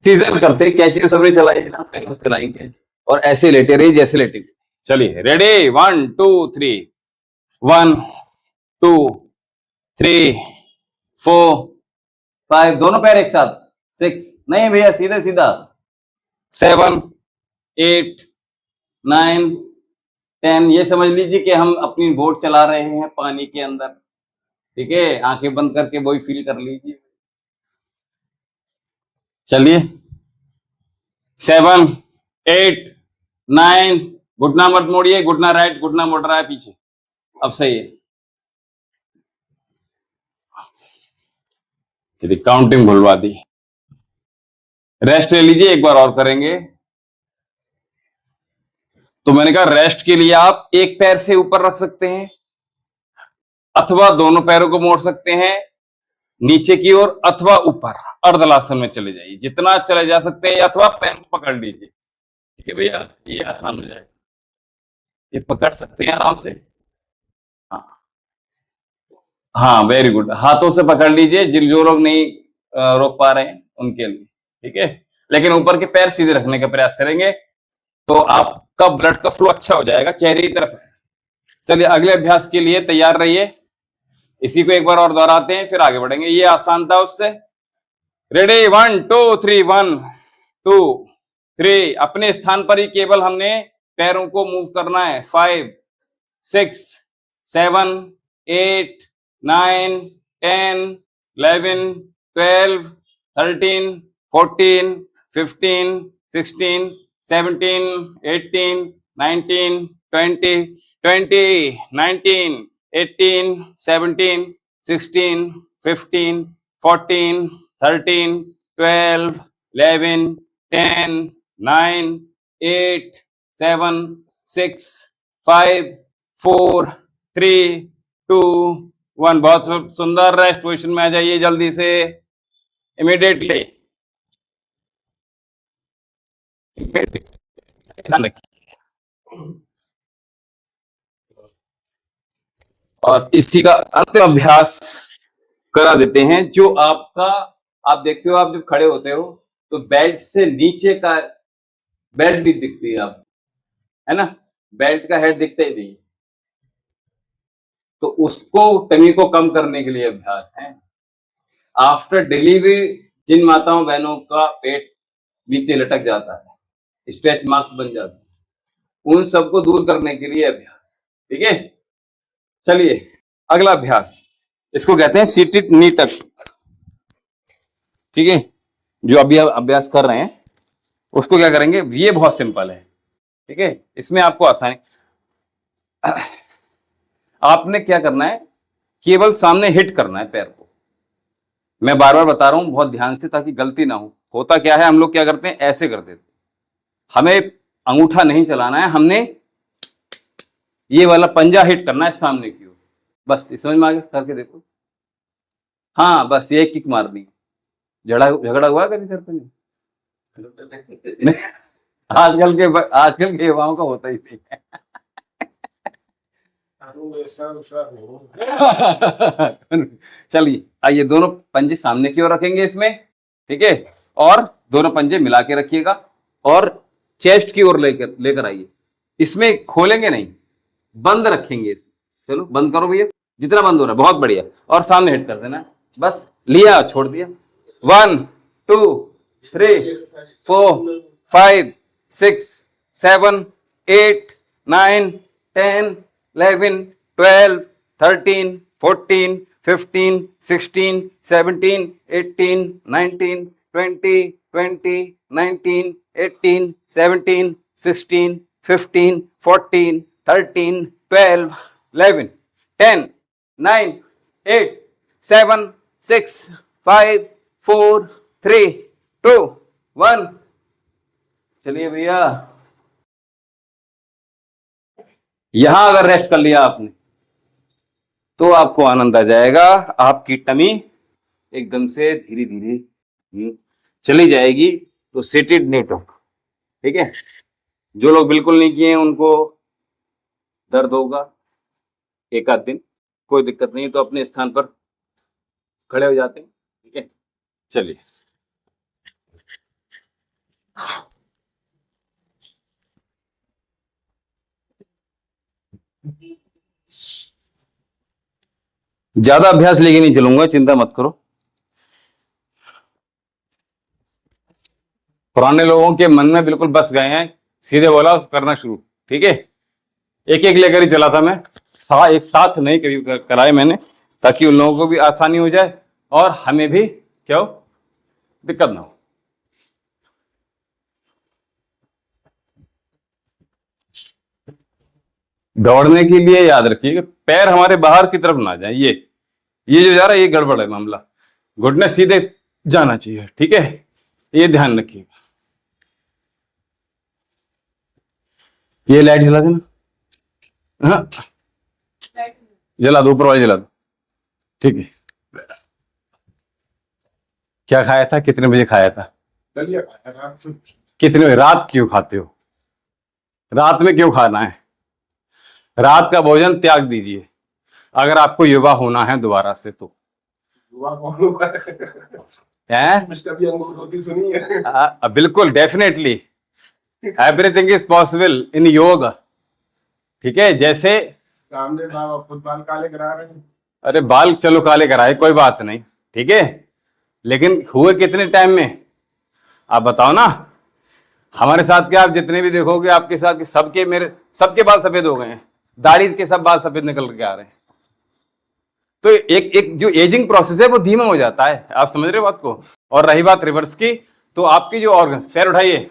सीजर करते कैची सबने चलाई ना, चलाएंगे और ऐसे लेटे रहिए जैसे लेटे। चलिए रेडी, 1 2 3, 1 2 3 4 5, दोनों पैर एक साथ, 6, नहीं भैया सीधा सीधा, 7 8 9 10। ये समझ लीजिए कि हम अपनी बोट चला रहे हैं पानी के अंदर, ठीक है। आंखें बंद करके वही फील कर लीजिए। चलिए 7 8 9, घुटना मत मोड़िए, घुटना राइट, घुटना मोड़ रहा है पीछे, अब सही है। चलिए काउंटिंग भूलवा दी, रेस्ट ले लीजिए, एक बार और करेंगे। तो मैंने कहा रेस्ट के लिए आप एक पैर से ऊपर रख सकते हैं अथवा दोनों पैरों को मोड़ सकते हैं नीचे की ओर अथवा ऊपर, अर्धलासन में चले जाइए जितना चले जा सकते हैं, अथवा पैर को पकड़ लीजिए, ठीक है भैया, ये आसान हो जाएगा, ये पकड़ सकते हैं आराम से। हाँ हाँ, वेरी गुड, हाथों से पकड़ लीजिए, जो लोग नहीं रोक पा रहे हैं उनके लिए, ठीक है। लेकिन ऊपर के पैर सीधे रखने का प्रयास करेंगे तो आपका ब्लड का फ्लो अच्छा हो जाएगा चेहरे की तरफ। चलिए अगले अभ्यास के लिए तैयार रहिए, इसी को एक बार और दोहराते हैं फिर आगे बढ़ेंगे। ये आसान था उससे। रेडी, 1 2 3, 1 2 3। अपने स्थान पर ही केवल हमने पैरों को मूव करना है। 5 6 7 8 9 10 11 12 13 14 15 16 17 18 19 20 20 19 18 17 16 15 14 13 12 11 10 9 8 7 6 5 4 3 2 1। बहुत सुंदर, रेस्ट पोजीशन में आ जाइए जल्दी से, इमीडिएटली। ध्यान रखिए। और इसी का अंतिम अभ्यास करा देते हैं, जो आपका, आप देखते हो आप जब खड़े होते हो तो बेल्ट से नीचे का बेल्ट भी दिखती है आप, है ना, बेल्ट का हेड दिखता ही नहीं, तो उसको टंगी को कम करने के लिए अभ्यास है। आफ्टर डिलीवरी जिन माताओं बहनों का पेट नीचे लटक जाता है, स्ट्रेच मार्क बन जाता है, उन सबको दूर करने के लिए अभ्यास, ठीक है। चलिए अगला अभ्यास, इसको कहते हैं सीटेड नी टक, ठीक है। जो अभी आप अभ्यास कर रहे हैं उसको क्या करेंगे, ये बहुत सिंपल है, ठीक है। इसमें आपको आसानी, आपने क्या करना है, केवल सामने हिट करना है पैर को। मैं बार बार बता रहा हूं बहुत ध्यान से ताकि गलती ना हो। होता क्या है, हम लोग क्या करते हैं, ऐसे कर देते, हमें अंगूठा नहीं चलाना है, हमने ये वाला पंजा हिट करना है सामने की ओर, बस। समझ में आ गया, करके देखो। हाँ बस ये किक मारनी। झगड़ा हुआ कभी घर पे? नहीं आजकल के युवाओं का होता ही नहीं है। चलिए आइए, दोनों पंजे सामने की ओर रखेंगे इसमें, ठीक है, और दोनों पंजे मिला के रखिएगा और चेस्ट की ओर लेकर आइए। इसमें खोलेंगे नहीं, बंद रखेंगे इसमें। चलो बंद करो भैया, जितना बंद हो रहा है बहुत बढ़िया, और सामने हिट कर देना, बस लिया छोड़ दिया। 1 2 3 4 5 6 7 8 9 10 11 12 13 14 15 16 17 18 19 20 20 19 18 17 16 15 14 13 12 11 10 9 8 7 6 5 4 3 2 1। चलिए भैया, यहां अगर रेस्ट कर लिया आपने तो आपको आनंद आ जाएगा। आपकी टमी एकदम से धीरे धीरे चली जाएगी। तो सीटेड नेटो, ठीक है। जो लोग बिल्कुल नहीं किए हैं उनको दर्द होगा एक आध दिन, कोई दिक्कत नहीं, तो अपने स्थान पर खड़े हो जाते हैं, ठीक है। चलिए, ज्यादा अभ्यास लेके नहीं चलूंगा, चिंता मत करो। पुराने लोगों के मन में बिल्कुल बस गए हैं, सीधे बोला करना शुरू, ठीक है। एक एक लेकर ही चला था मैं, हाँ एक साथ नहीं कभी कराए मैंने, ताकि उन लोगों को भी आसानी हो जाए और हमें भी क्या हो, दिक्कत ना हो। दौड़ने के लिए याद रखिए पैर हमारे बाहर की तरफ ना जाए। ये जो जा रहा है ये गड़बड़ है मामला, घुटने सीधे जाना चाहिए, ठीक है। ये ध्यान रखिएगा। ये लाइट जला देना, हाँ जला दो, ऊपर वाली जला दो, ठीक है। क्या खाया था, कितने बजे खाया था? कितने बजे? रात क्यों खाते हो? रात में क्यों खाना है? रात का भोजन त्याग दीजिए अगर आपको युवा होना है दोबारा से। तो युवा कौन हुआ है? मिस्टर भी होती सुनी है। बिल्कुल, definitely everything is possible in योग, ठीक है। जैसे रामदेव बाबा खुद बाल काले करा रहे हैं। अरे बाल चलो काले कराए, कोई बात नहीं, ठीक है, लेकिन हुए कितने टाइम में आप बताओ ना। हमारे साथ के आप जितने भी देखोगे आपके साथ के सबके, मेरे सबके बाल सफेद हो गए हैं, दाढ़ी के सब बाल सफेद निकल के आ रहे हैं। तो एक एक जो एजिंग प्रोसेस है वो धीमा हो जाता है, आप समझ रहे हो बात को। और रही बात रिवर्स की, तो आपकी जो ऑर्गन्स, पैर उठाइए,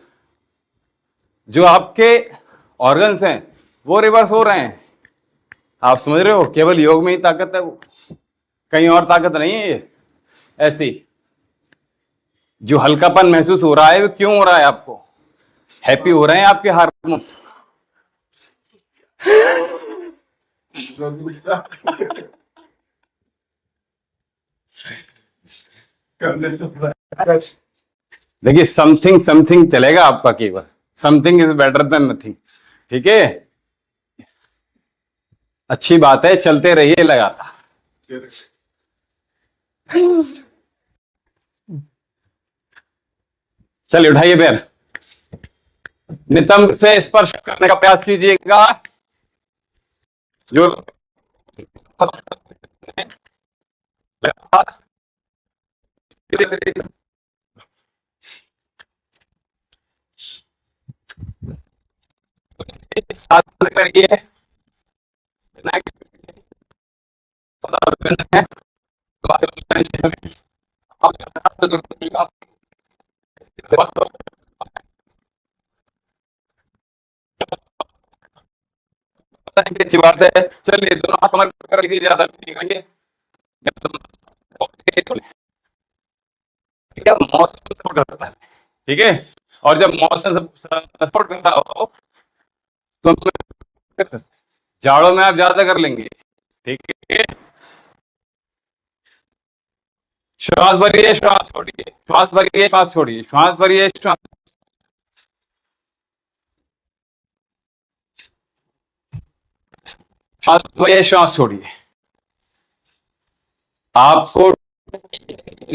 जो आपके ऑर्गन्स हैं वो रिवर्स हो रहे हैं, आप समझ रहे हो। केवल योग में ही ताकत है, वो कहीं और ताकत नहीं है। ये ऐसी जो हल्कापन महसूस हो रहा है वो क्यों हो रहा है? आपको हैप्पी हो रहे हैं आपके हार्मोन्स। देखिए समथिंग समथिंग चलेगा आपका, केवल something is better than nothing, ठीक है। अच्छी बात है, चलते रहिए लगातार। चलिए उठाइए पैर, नितंब से स्पर्श करने का प्रयास कीजिएगा। जो करिए, अच्छी बात है। चलिए दोनों हाथ हमारे कर लीजिए, ज्यादा करेंगे। मौसम सपोर्ट करता है, ठीक है। और जब मौसम सपोर्ट करता हो तो जाड़ों में आप ज्यादा कर लेंगे, ठीक है। श्वास भरिए, श्वास छोड़िए, श्वास भरिए, श्वास छोड़िए, श्वास भरिए, श्वास भरिए, श्वास छोड़िए। आपको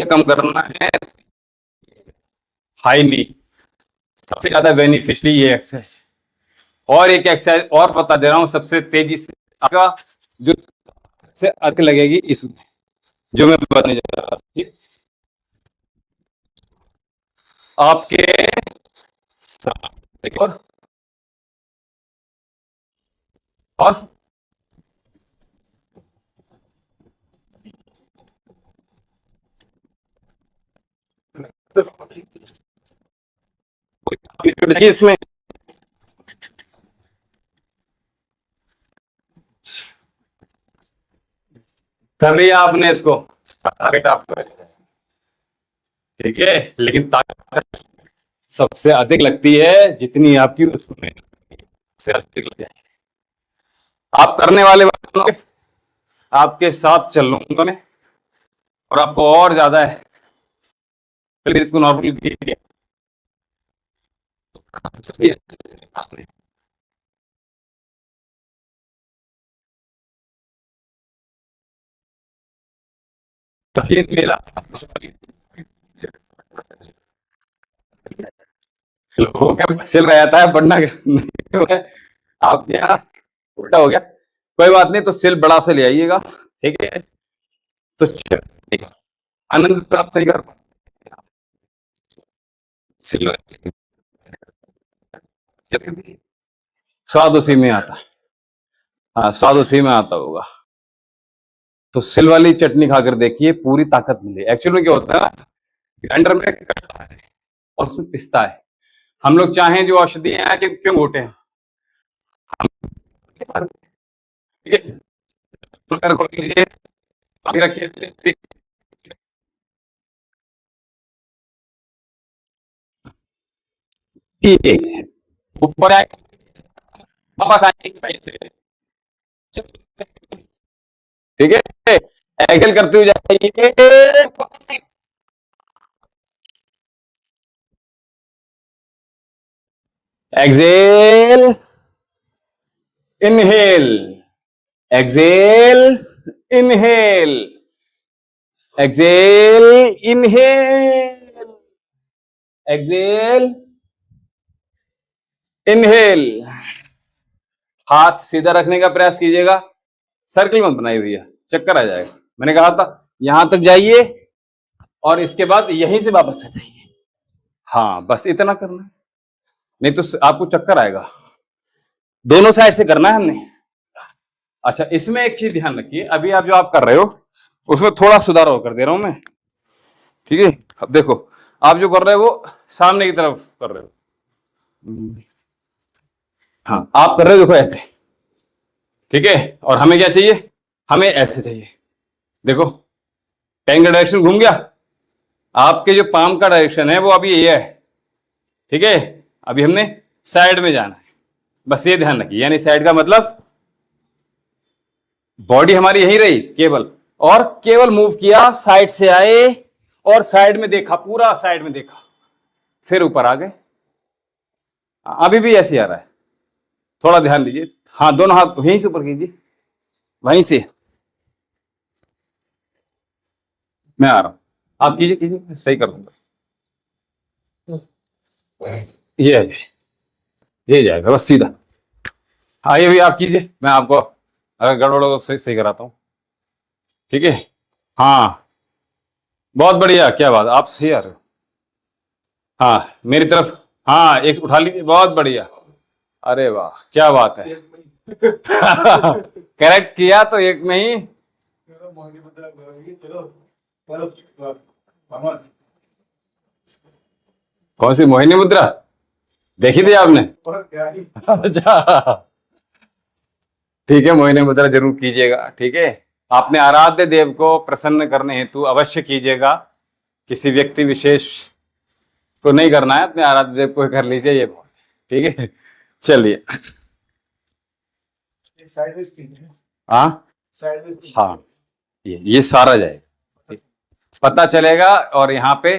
कम करना है हाई नी, सबसे ज्यादा बेनिफिशियली ये एक्सरसाइज। और एक एक्सरसाइज और बता दे रहा हूं, सबसे तेजी से आपका जो से अधिक लगेगी इसमें, जो मैं बताने जा रहा था, ठीक? आपके साथ देखिए, और इसमें कर लिया आपने इसको, टारगेट आपको, ठीक है, लेकिन ताकत सबसे अधिक लगती है जितनी आपकी उसमें से अधिक लग जाए। आप करने वाले बनोगे, आपके साथ चल लूंगा मैं, और आपको और ज्यादा है, फिर इसको नॉर्मल मेरा लोगों का सिल रहता है पढ़ना आप यहाँ उल्टा हो गया, कोई बात नहीं, तो सिल बड़ा से ले आइएगा, ठीक है, तो आनंद प्राप्त नहीं कर सिल, स्वाद उसी में आता, हाँ स्वाद उसी में आता होगा। तो सिल वाली चटनी खाकर देखिए, पूरी ताकत मिले। एक्चुअली में क्या होता है ना, ग्राइंडर में कटता है और उसमें पिसता है। हम लोग चाहें जो औषधि है कि क्यों घोटे हैं, ठीक है, खोल लीजिए, रखिए, ऊपर आए वापस आए, ठीक है, एक्सेल करते हुए जाइए, exhale, inhale, exhale, inhale, exhale, inhale, exhale, inhale. हाथ सीधा रखने का प्रयास कीजिएगा, सर्कल मत बनाई हुई है, चक्कर आ जाएगा। मैंने कहा था यहां तक जाइए और इसके बाद यहीं से वापस आ जाइए, हाँ बस इतना करना है, नहीं तो आपको चक्कर आएगा। दोनों साइड से करना है हमने। अच्छा, इसमें एक चीज ध्यान रखिए, अभी आप जो आप कर रहे हो उसमें थोड़ा सुधार और कर दे रहा हूं मैं, ठीक है। अब देखो, आप जो कर रहे हो वो सामने की तरफ कर रहे हो, हाँ आप कर रहे हो देखो ऐसे, ठीक है, और हमें क्या चाहिए, हमें ऐसे चाहिए। देखो पेन का डायरेक्शन घूम गया, आपके जो पाम का डायरेक्शन है वो अभी ये है, ठीक है। अभी हमने साइड में जाना है, बस ये ध्यान रखिए, यानी साइड का मतलब बॉडी हमारी यही रही केवल, और केवल मूव किया, साइड से आए और साइड में देखा, पूरा साइड में देखा, फिर ऊपर आ गए। अभी भी ऐसे आ रहा है, थोड़ा ध्यान दीजिए, हाँ दोनों हाथ वहीं से ऊपर कीजिए, वहीं से मैं आ रहा हूं, आप कीजिए कीजिए, सही कर दूंगा, ये है, ये जाएगा बस सीधा। हाँ ये भी आप कीजिए, मैं आपको अगर गड़बड़ हो तो सही सही कराता हूँ, ठीक है। हाँ बहुत बढ़िया, क्या बात, आप सही आ रहे हो, हाँ मेरी तरफ, हाँ एक उठा लीजिए, बहुत बढ़िया, अरे वाह क्या बात है करेक्ट किया तो एक में ही, कौन सी मोहिनी मुद्रा देखी थी आपने? अच्छा ठीक है, मोहिनी मुद्रा जरूर कीजिएगा, ठीक है। आपने आराध्य देव को प्रसन्न करने हेतु अवश्य कीजिएगा, किसी व्यक्ति विशेष को नहीं करना है, अपने आराध्य देव को कर लीजिए, ये ठीक है। चलिए हाँ हाँ, ये सारा जाएगा, पता चलेगा, और यहाँ पे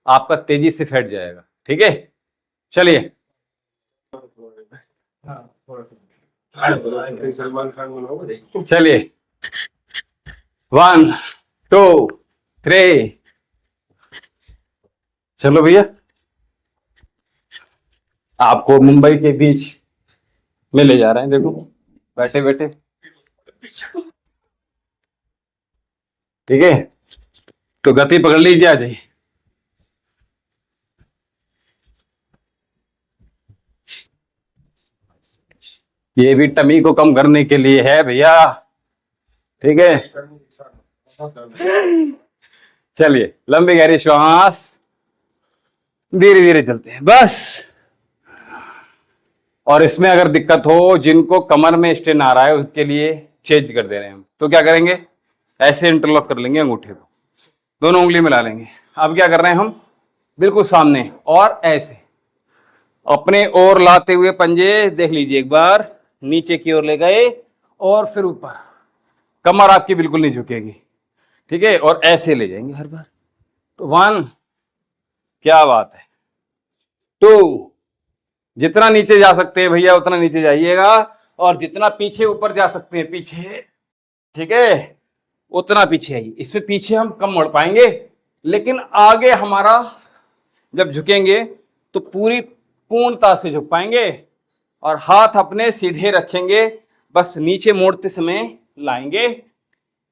आपका तेजी से फैट जाएगा, ठीक है। चलिए सलमान खान बनाओ, चलिए 1 2 3, चलो भैया, आपको मुंबई के बीच में ले जा रहे हैं, देखो बैठे बैठे, ठीक है। तो गति पकड़ लीजिए, आ जाइए। ये भी टमी को कम करने के लिए है भैया, ठीक है। चलिए, लंबी गहरी श्वास, धीरे धीरे चलते हैं बस। और इसमें अगर दिक्कत हो, जिनको कमर में स्ट्रेन आ रहा है, उसके लिए चेंज कर दे रहे हैं हम। तो क्या करेंगे, ऐसे इंटरलॉक कर लेंगे अंगूठे को, दोनों उंगली मिला लेंगे। अब क्या कर रहे हैं हम, बिल्कुल सामने और ऐसे अपने ओर लाते हुए पंजे, देख लीजिए एक बार, नीचे की ओर ले गए और फिर ऊपर, कमर आपकी बिल्कुल नहीं झुकेगी, ठीक है। और ऐसे ले जाएंगे हर बार। तो 1, क्या बात है, 2, जितना नीचे जा सकते हैं भैया उतना नीचे जाइएगा, और जितना पीछे ऊपर जा सकते हैं पीछे, ठीक है, उतना पीछे आइए। इसमें पीछे हम कम मुड़ पाएंगे, लेकिन आगे हमारा जब झुकेंगे तो पूरी पूर्णता से झुक पाएंगे। और हाथ अपने सीधे रखेंगे, बस नीचे मोड़ते समय लाएंगे,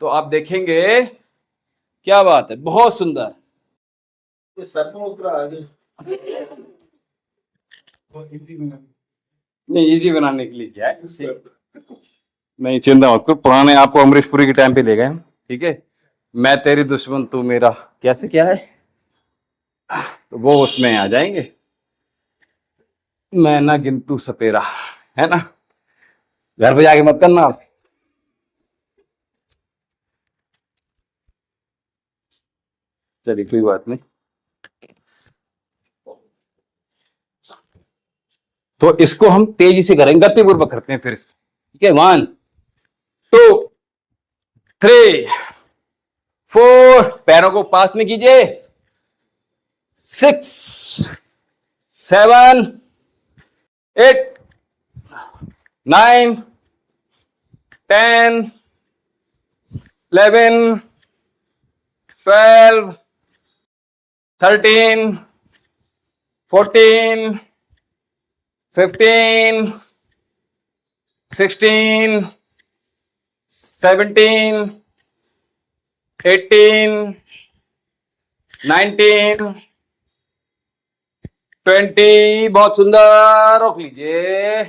तो आप देखेंगे क्या बात है, बहुत सुंदर। सर पर उतरा आगे नहीं, इजी बनाने के लिए क्या है, नहीं चिंता मत करो। पुराने आपको अमरीश पुरी के टाइम पे ले गए हम, ठीक है। मैं तेरी दुश्मन तू मेरा, कैसे क्या है, तो वो उसमें आ जाएंगे। मैं ना गिनतू सपेरा, है ना, घर पे जाके मत करना आप। चलिए कोई बात नहीं। तो इसको हम तेजी से करेंगे, गतिपूर्वक करते हैं फिर इसको, ठीक है। 1, 2, 3, 4, पैरों को पास में कीजिए, 6, 7, 8, 9, 10, 11, 12, 13, 14, 15, 16, 17, 18, 19, 20, बहुत सुंदर, रोक लीजिए,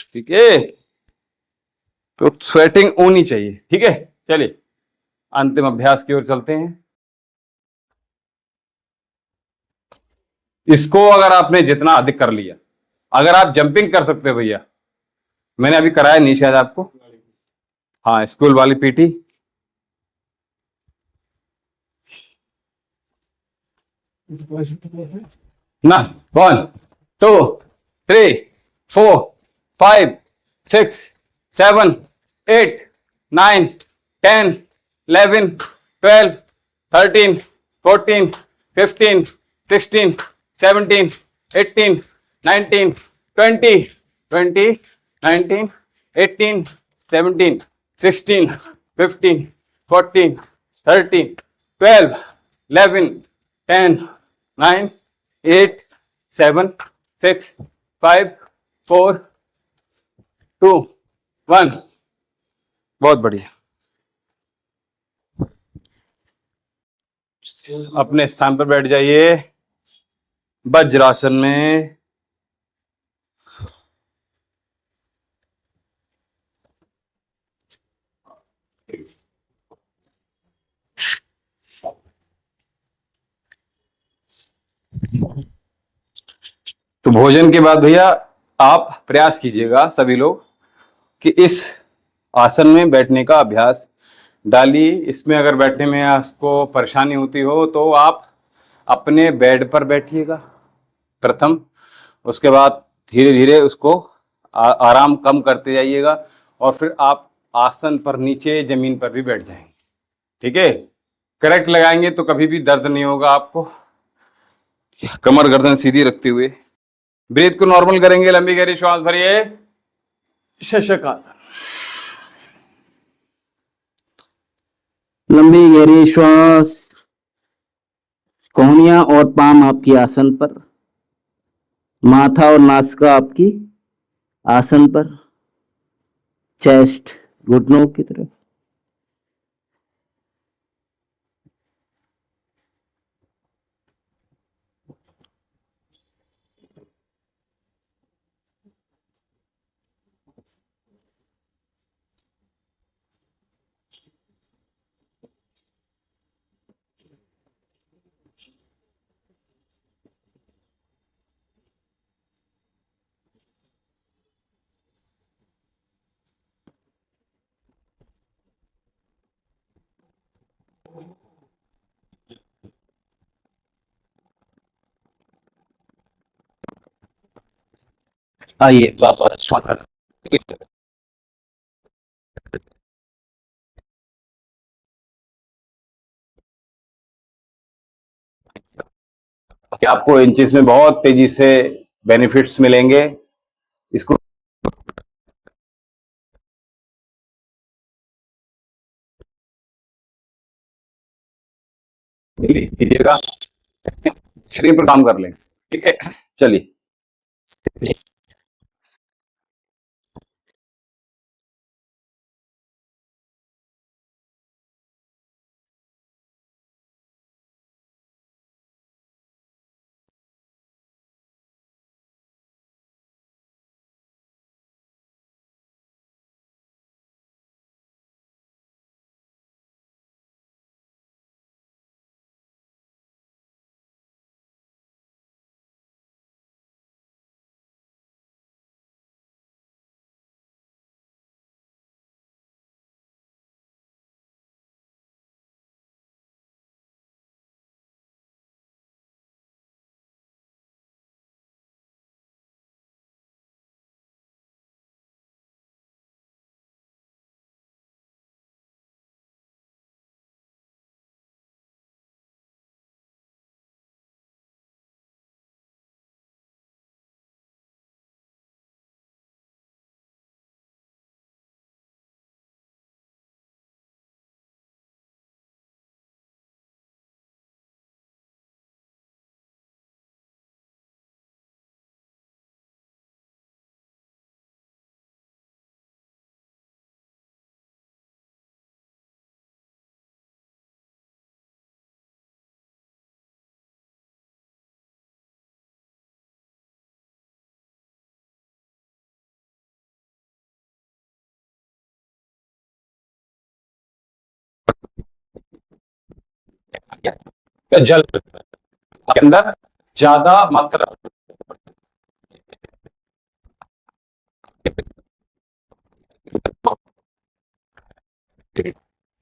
ठीक है। तो स्वेटिंग होनी चाहिए, ठीक है। चलिए अंतिम अभ्यास की ओर चलते हैं। इसको अगर आपने जितना अधिक कर लिया, अगर आप जंपिंग कर सकते हो भैया, मैंने अभी कराया नहीं शायद आपको, हाँ, स्कूल वाली पीटी, ना 1, 2, 3, 4, 5, 6, 7, 8, 9, 10, 11, 12, 13, 14, 15, 16, 17, 18, 19, 20, 20, 19, 18, 17, 16, 15, 14, 13, 12, 11, 10, 9, 8, 7, 6, 5, 4, 2, 1, बहुत बढ़िया। अपने स्थान पर बैठ जाइए, वज्रासन में। तो भोजन के बाद भैया आप प्रयास कीजिएगा सभी लोग कि इस आसन में बैठने का अभ्यास डालिए। इसमें अगर बैठने में आपको परेशानी होती हो तो आप अपने बेड पर बैठिएगा प्रथम, उसके बाद धीरे धीरे उसको आराम कम करते जाइएगा, और फिर आप आसन पर नीचे जमीन पर भी बैठ जाएंगे, ठीक है। करेक्ट लगाएंगे तो कभी भी दर्द नहीं होगा आपको। कमर गर्दन सीधी रखते हुए ब्रीथ को नॉर्मल करेंगे, लंबी गहरी श्वास भरिए, शशकासन। लंबी गहरी श्वास, कोहनियां और पाम आपकी आसन पर, माथा और नासिका आपकी आसन पर, चेस्ट घुटनों की तरफ, आइए वापस स्वागत। कि आपको इन चीज में बहुत तेजी से बेनिफिट्स मिलेंगे। इसको कीजिएगा, शरीर पर काम कर लें। ठीक है, चलिए। जल के अंदर ज्यादा मात्रा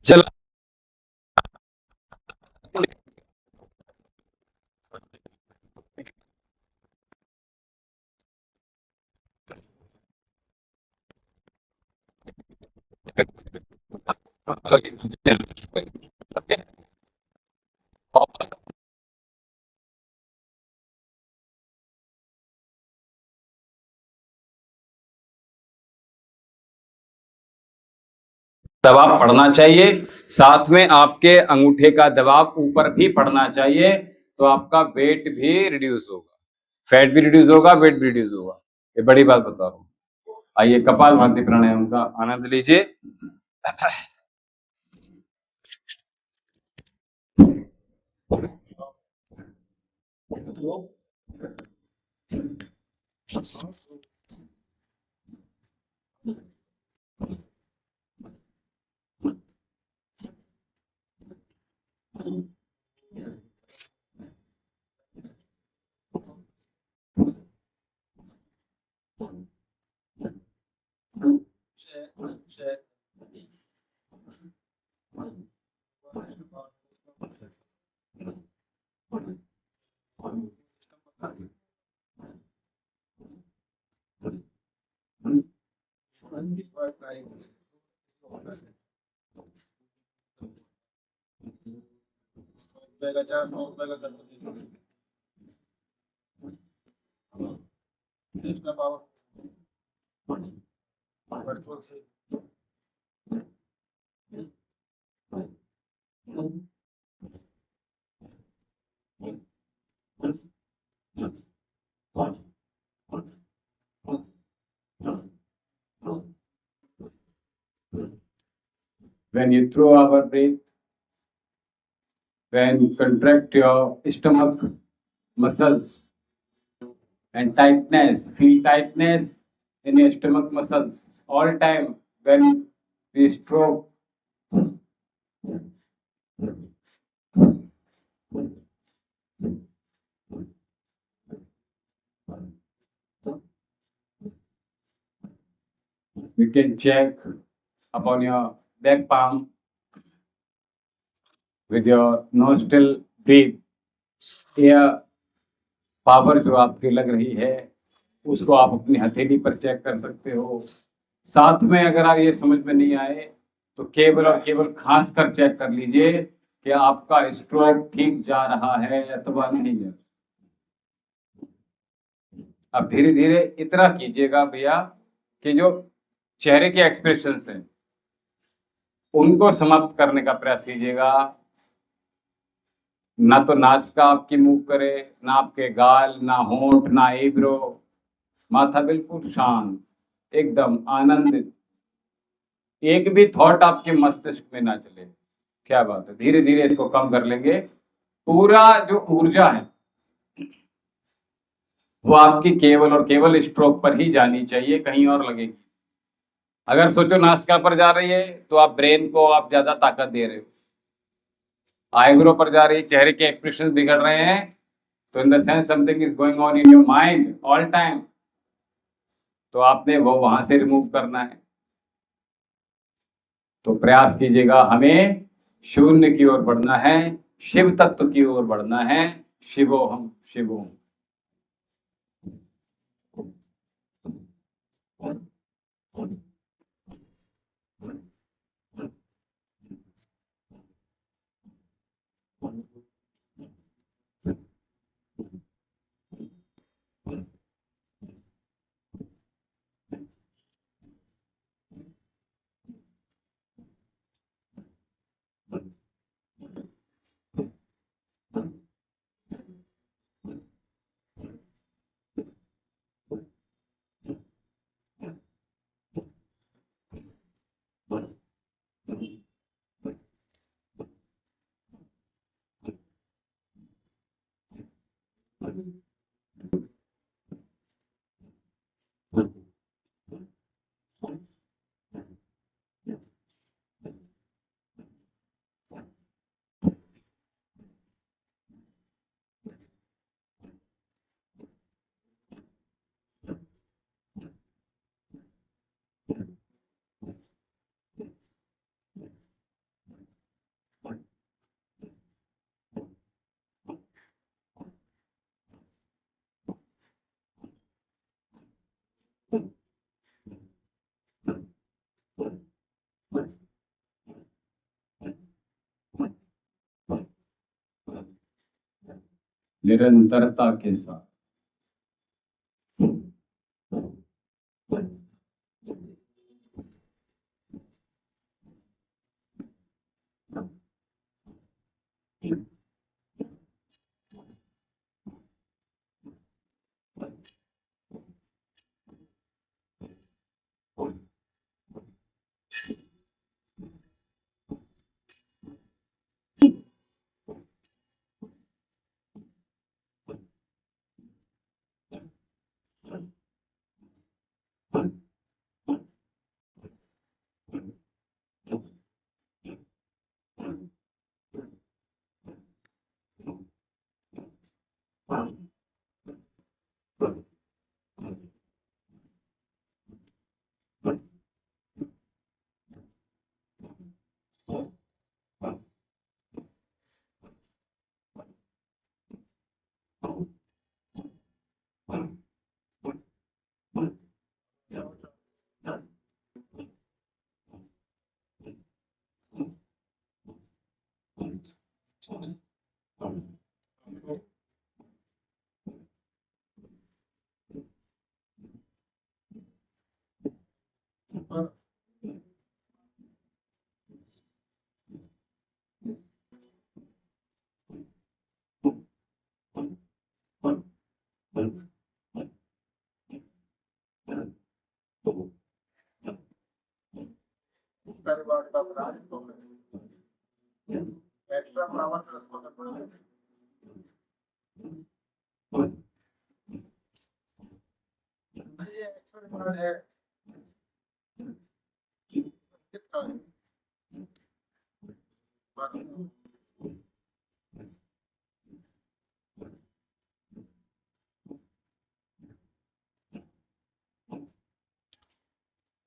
जल दबाव पड़ना चाहिए, साथ में आपके अंगूठे का दबाव ऊपर भी पड़ना चाहिए, तो आपका वेट भी रिड्यूस होगा, फैट भी रिड्यूस होगा, वेट भी रिड्यूस होगा। ये बड़ी बात बता रहा हूं। आइए कपालभाति प्राणायाम का आनंद लीजिए। When you throw our breath, when you contract your stomach muscles and tightness, feel tightness in your stomach muscles all time when we stroke. We can check upon your back palm with your nostril breathe, air power जो आपकी लग रही है उसको आप अपनी हथेली पर चेक कर सकते हो। साथ में अगर आप ये समझ में नहीं आए तो केवल और केवल खांस कर चेक कर लीजिए कि आपका स्ट्रोक ठीक जा रहा है अथवा नहीं है। अब धीरे धीरे इतना कीजिएगा भैया कि जो चेहरे के एक्सप्रेशंस हैं उनको समाप्त करने का प्रयास कीजिएगा। ना तो नासिका आपकी मूव करे, ना आपके गाल, ना होंठ, ना आईब्रो, माथा बिल्कुल शांत, एकदम आनंदित, एक भी थॉट आपके मस्तिष्क में ना चले। क्या बात है, धीरे धीरे इसको कम कर लेंगे। पूरा जो ऊर्जा है वो आपकी केवल और केवल स्ट्रोक पर ही जानी चाहिए, कहीं और लगेगी। अगर सोचो नासिका पर जा रही है तो आप ब्रेन को आप ज्यादा ताकत दे रहे हो, आईब्रो पर जा रही है, चेहरे के एक्सप्रेशन बिगड़ रहे हैं, तो in the sense something is going on in your mind all time, तो आपने वो वहां से रिमूव करना है। तो प्रयास कीजिएगा, हमें शून्य की ओर बढ़ना है, शिव तत्व की ओर बढ़ना है। शिवोहम शिवोहम। निरंतरता के साथ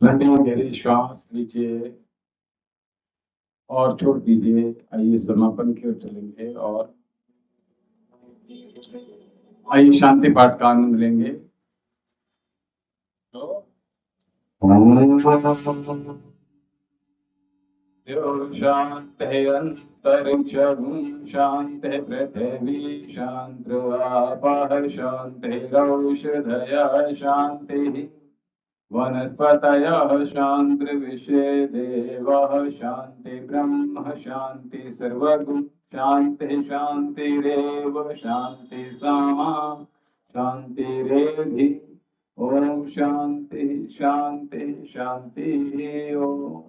लंबी गहरी श्वास लीजिए और छोड़ दीजिए। आइए समापन की ओर चलेंगे और आइए शांति पाठ का आनंद लेंगे। शांति अंतरिक्षं शांति पृथिवी शांतिरापः शांतिरौषधयः शांतिः वनस्पतयः शांतिर्विश्वे देवाः शांति ब्रह्म शांति सर्वगुण शांति शांतिरेव शांति सामा शांतिरेधि ओम शांति शांति शांति ओम।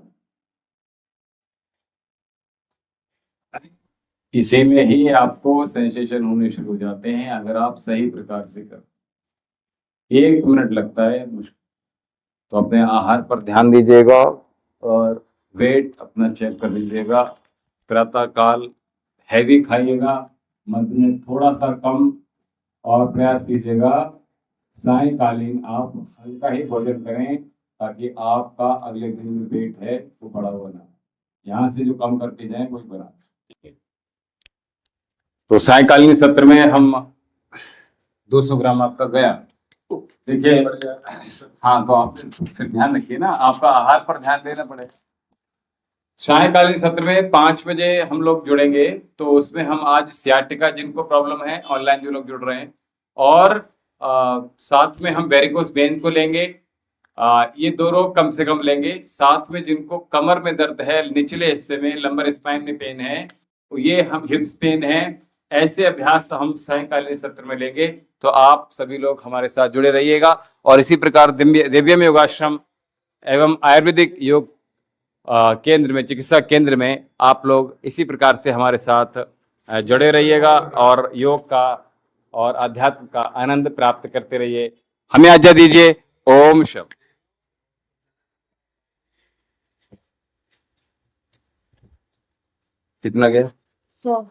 इसी में ही आपको सेंसेशन होने शुरू हो जाते हैं अगर आप सही प्रकार से करें। 1 मिनट लगता है मुश्किल। तो अपने आहार पर ध्यान दीजिएगा और वेट अपना चेक कर लीजिएगा। प्रातः काल हैवी खाइएगा, मध्य में थोड़ा सा कम, और प्रयास कीजिएगा सायंकालीन आप हल्का ही भोजन करें ताकि आपका अगले दिन में पेट है वो बड़ा हुआ ना, यहाँ से जो कम करके जाए वही बना। तो सायंकालीन सत्र में हम 200 ग्राम आपका गया। देखिए, हाँ, तो आप फिर ध्यान रखिए ना, आपका आहार पर ध्यान देना पड़ेगा। सायंकालीन सत्र में 5 बजे हम लोग जुड़ेंगे, तो उसमें हम आज सियाटिका जिनको प्रॉब्लम है, ऑनलाइन जो लोग जुड़ रहे हैं, और साथ में हम वेरिकोस वेन को लेंगे। ये 2 रोग कम से कम लेंगे। साथ में जिनको कमर में दर्द है, निचले हिस्से में लंबर स्पाइन में पेन है, तो ये हम हिप्स पेन है, ऐसे अभ्यास हम सायंकालीन सत्र में लेंगे। तो आप सभी लोग हमारे साथ जुड़े रहिएगा और इसी प्रकार दिव्यम योगाश्रम एवं आयुर्वेदिक योग केंद्र में, चिकित्सा केंद्र में आप लोग इसी प्रकार से हमारे साथ जुड़े रहिएगा और योग का और अध्यात्म का आनंद प्राप्त करते रहिए। हमें आज्ञा दीजिए। ओम शम। कितना गया? 100।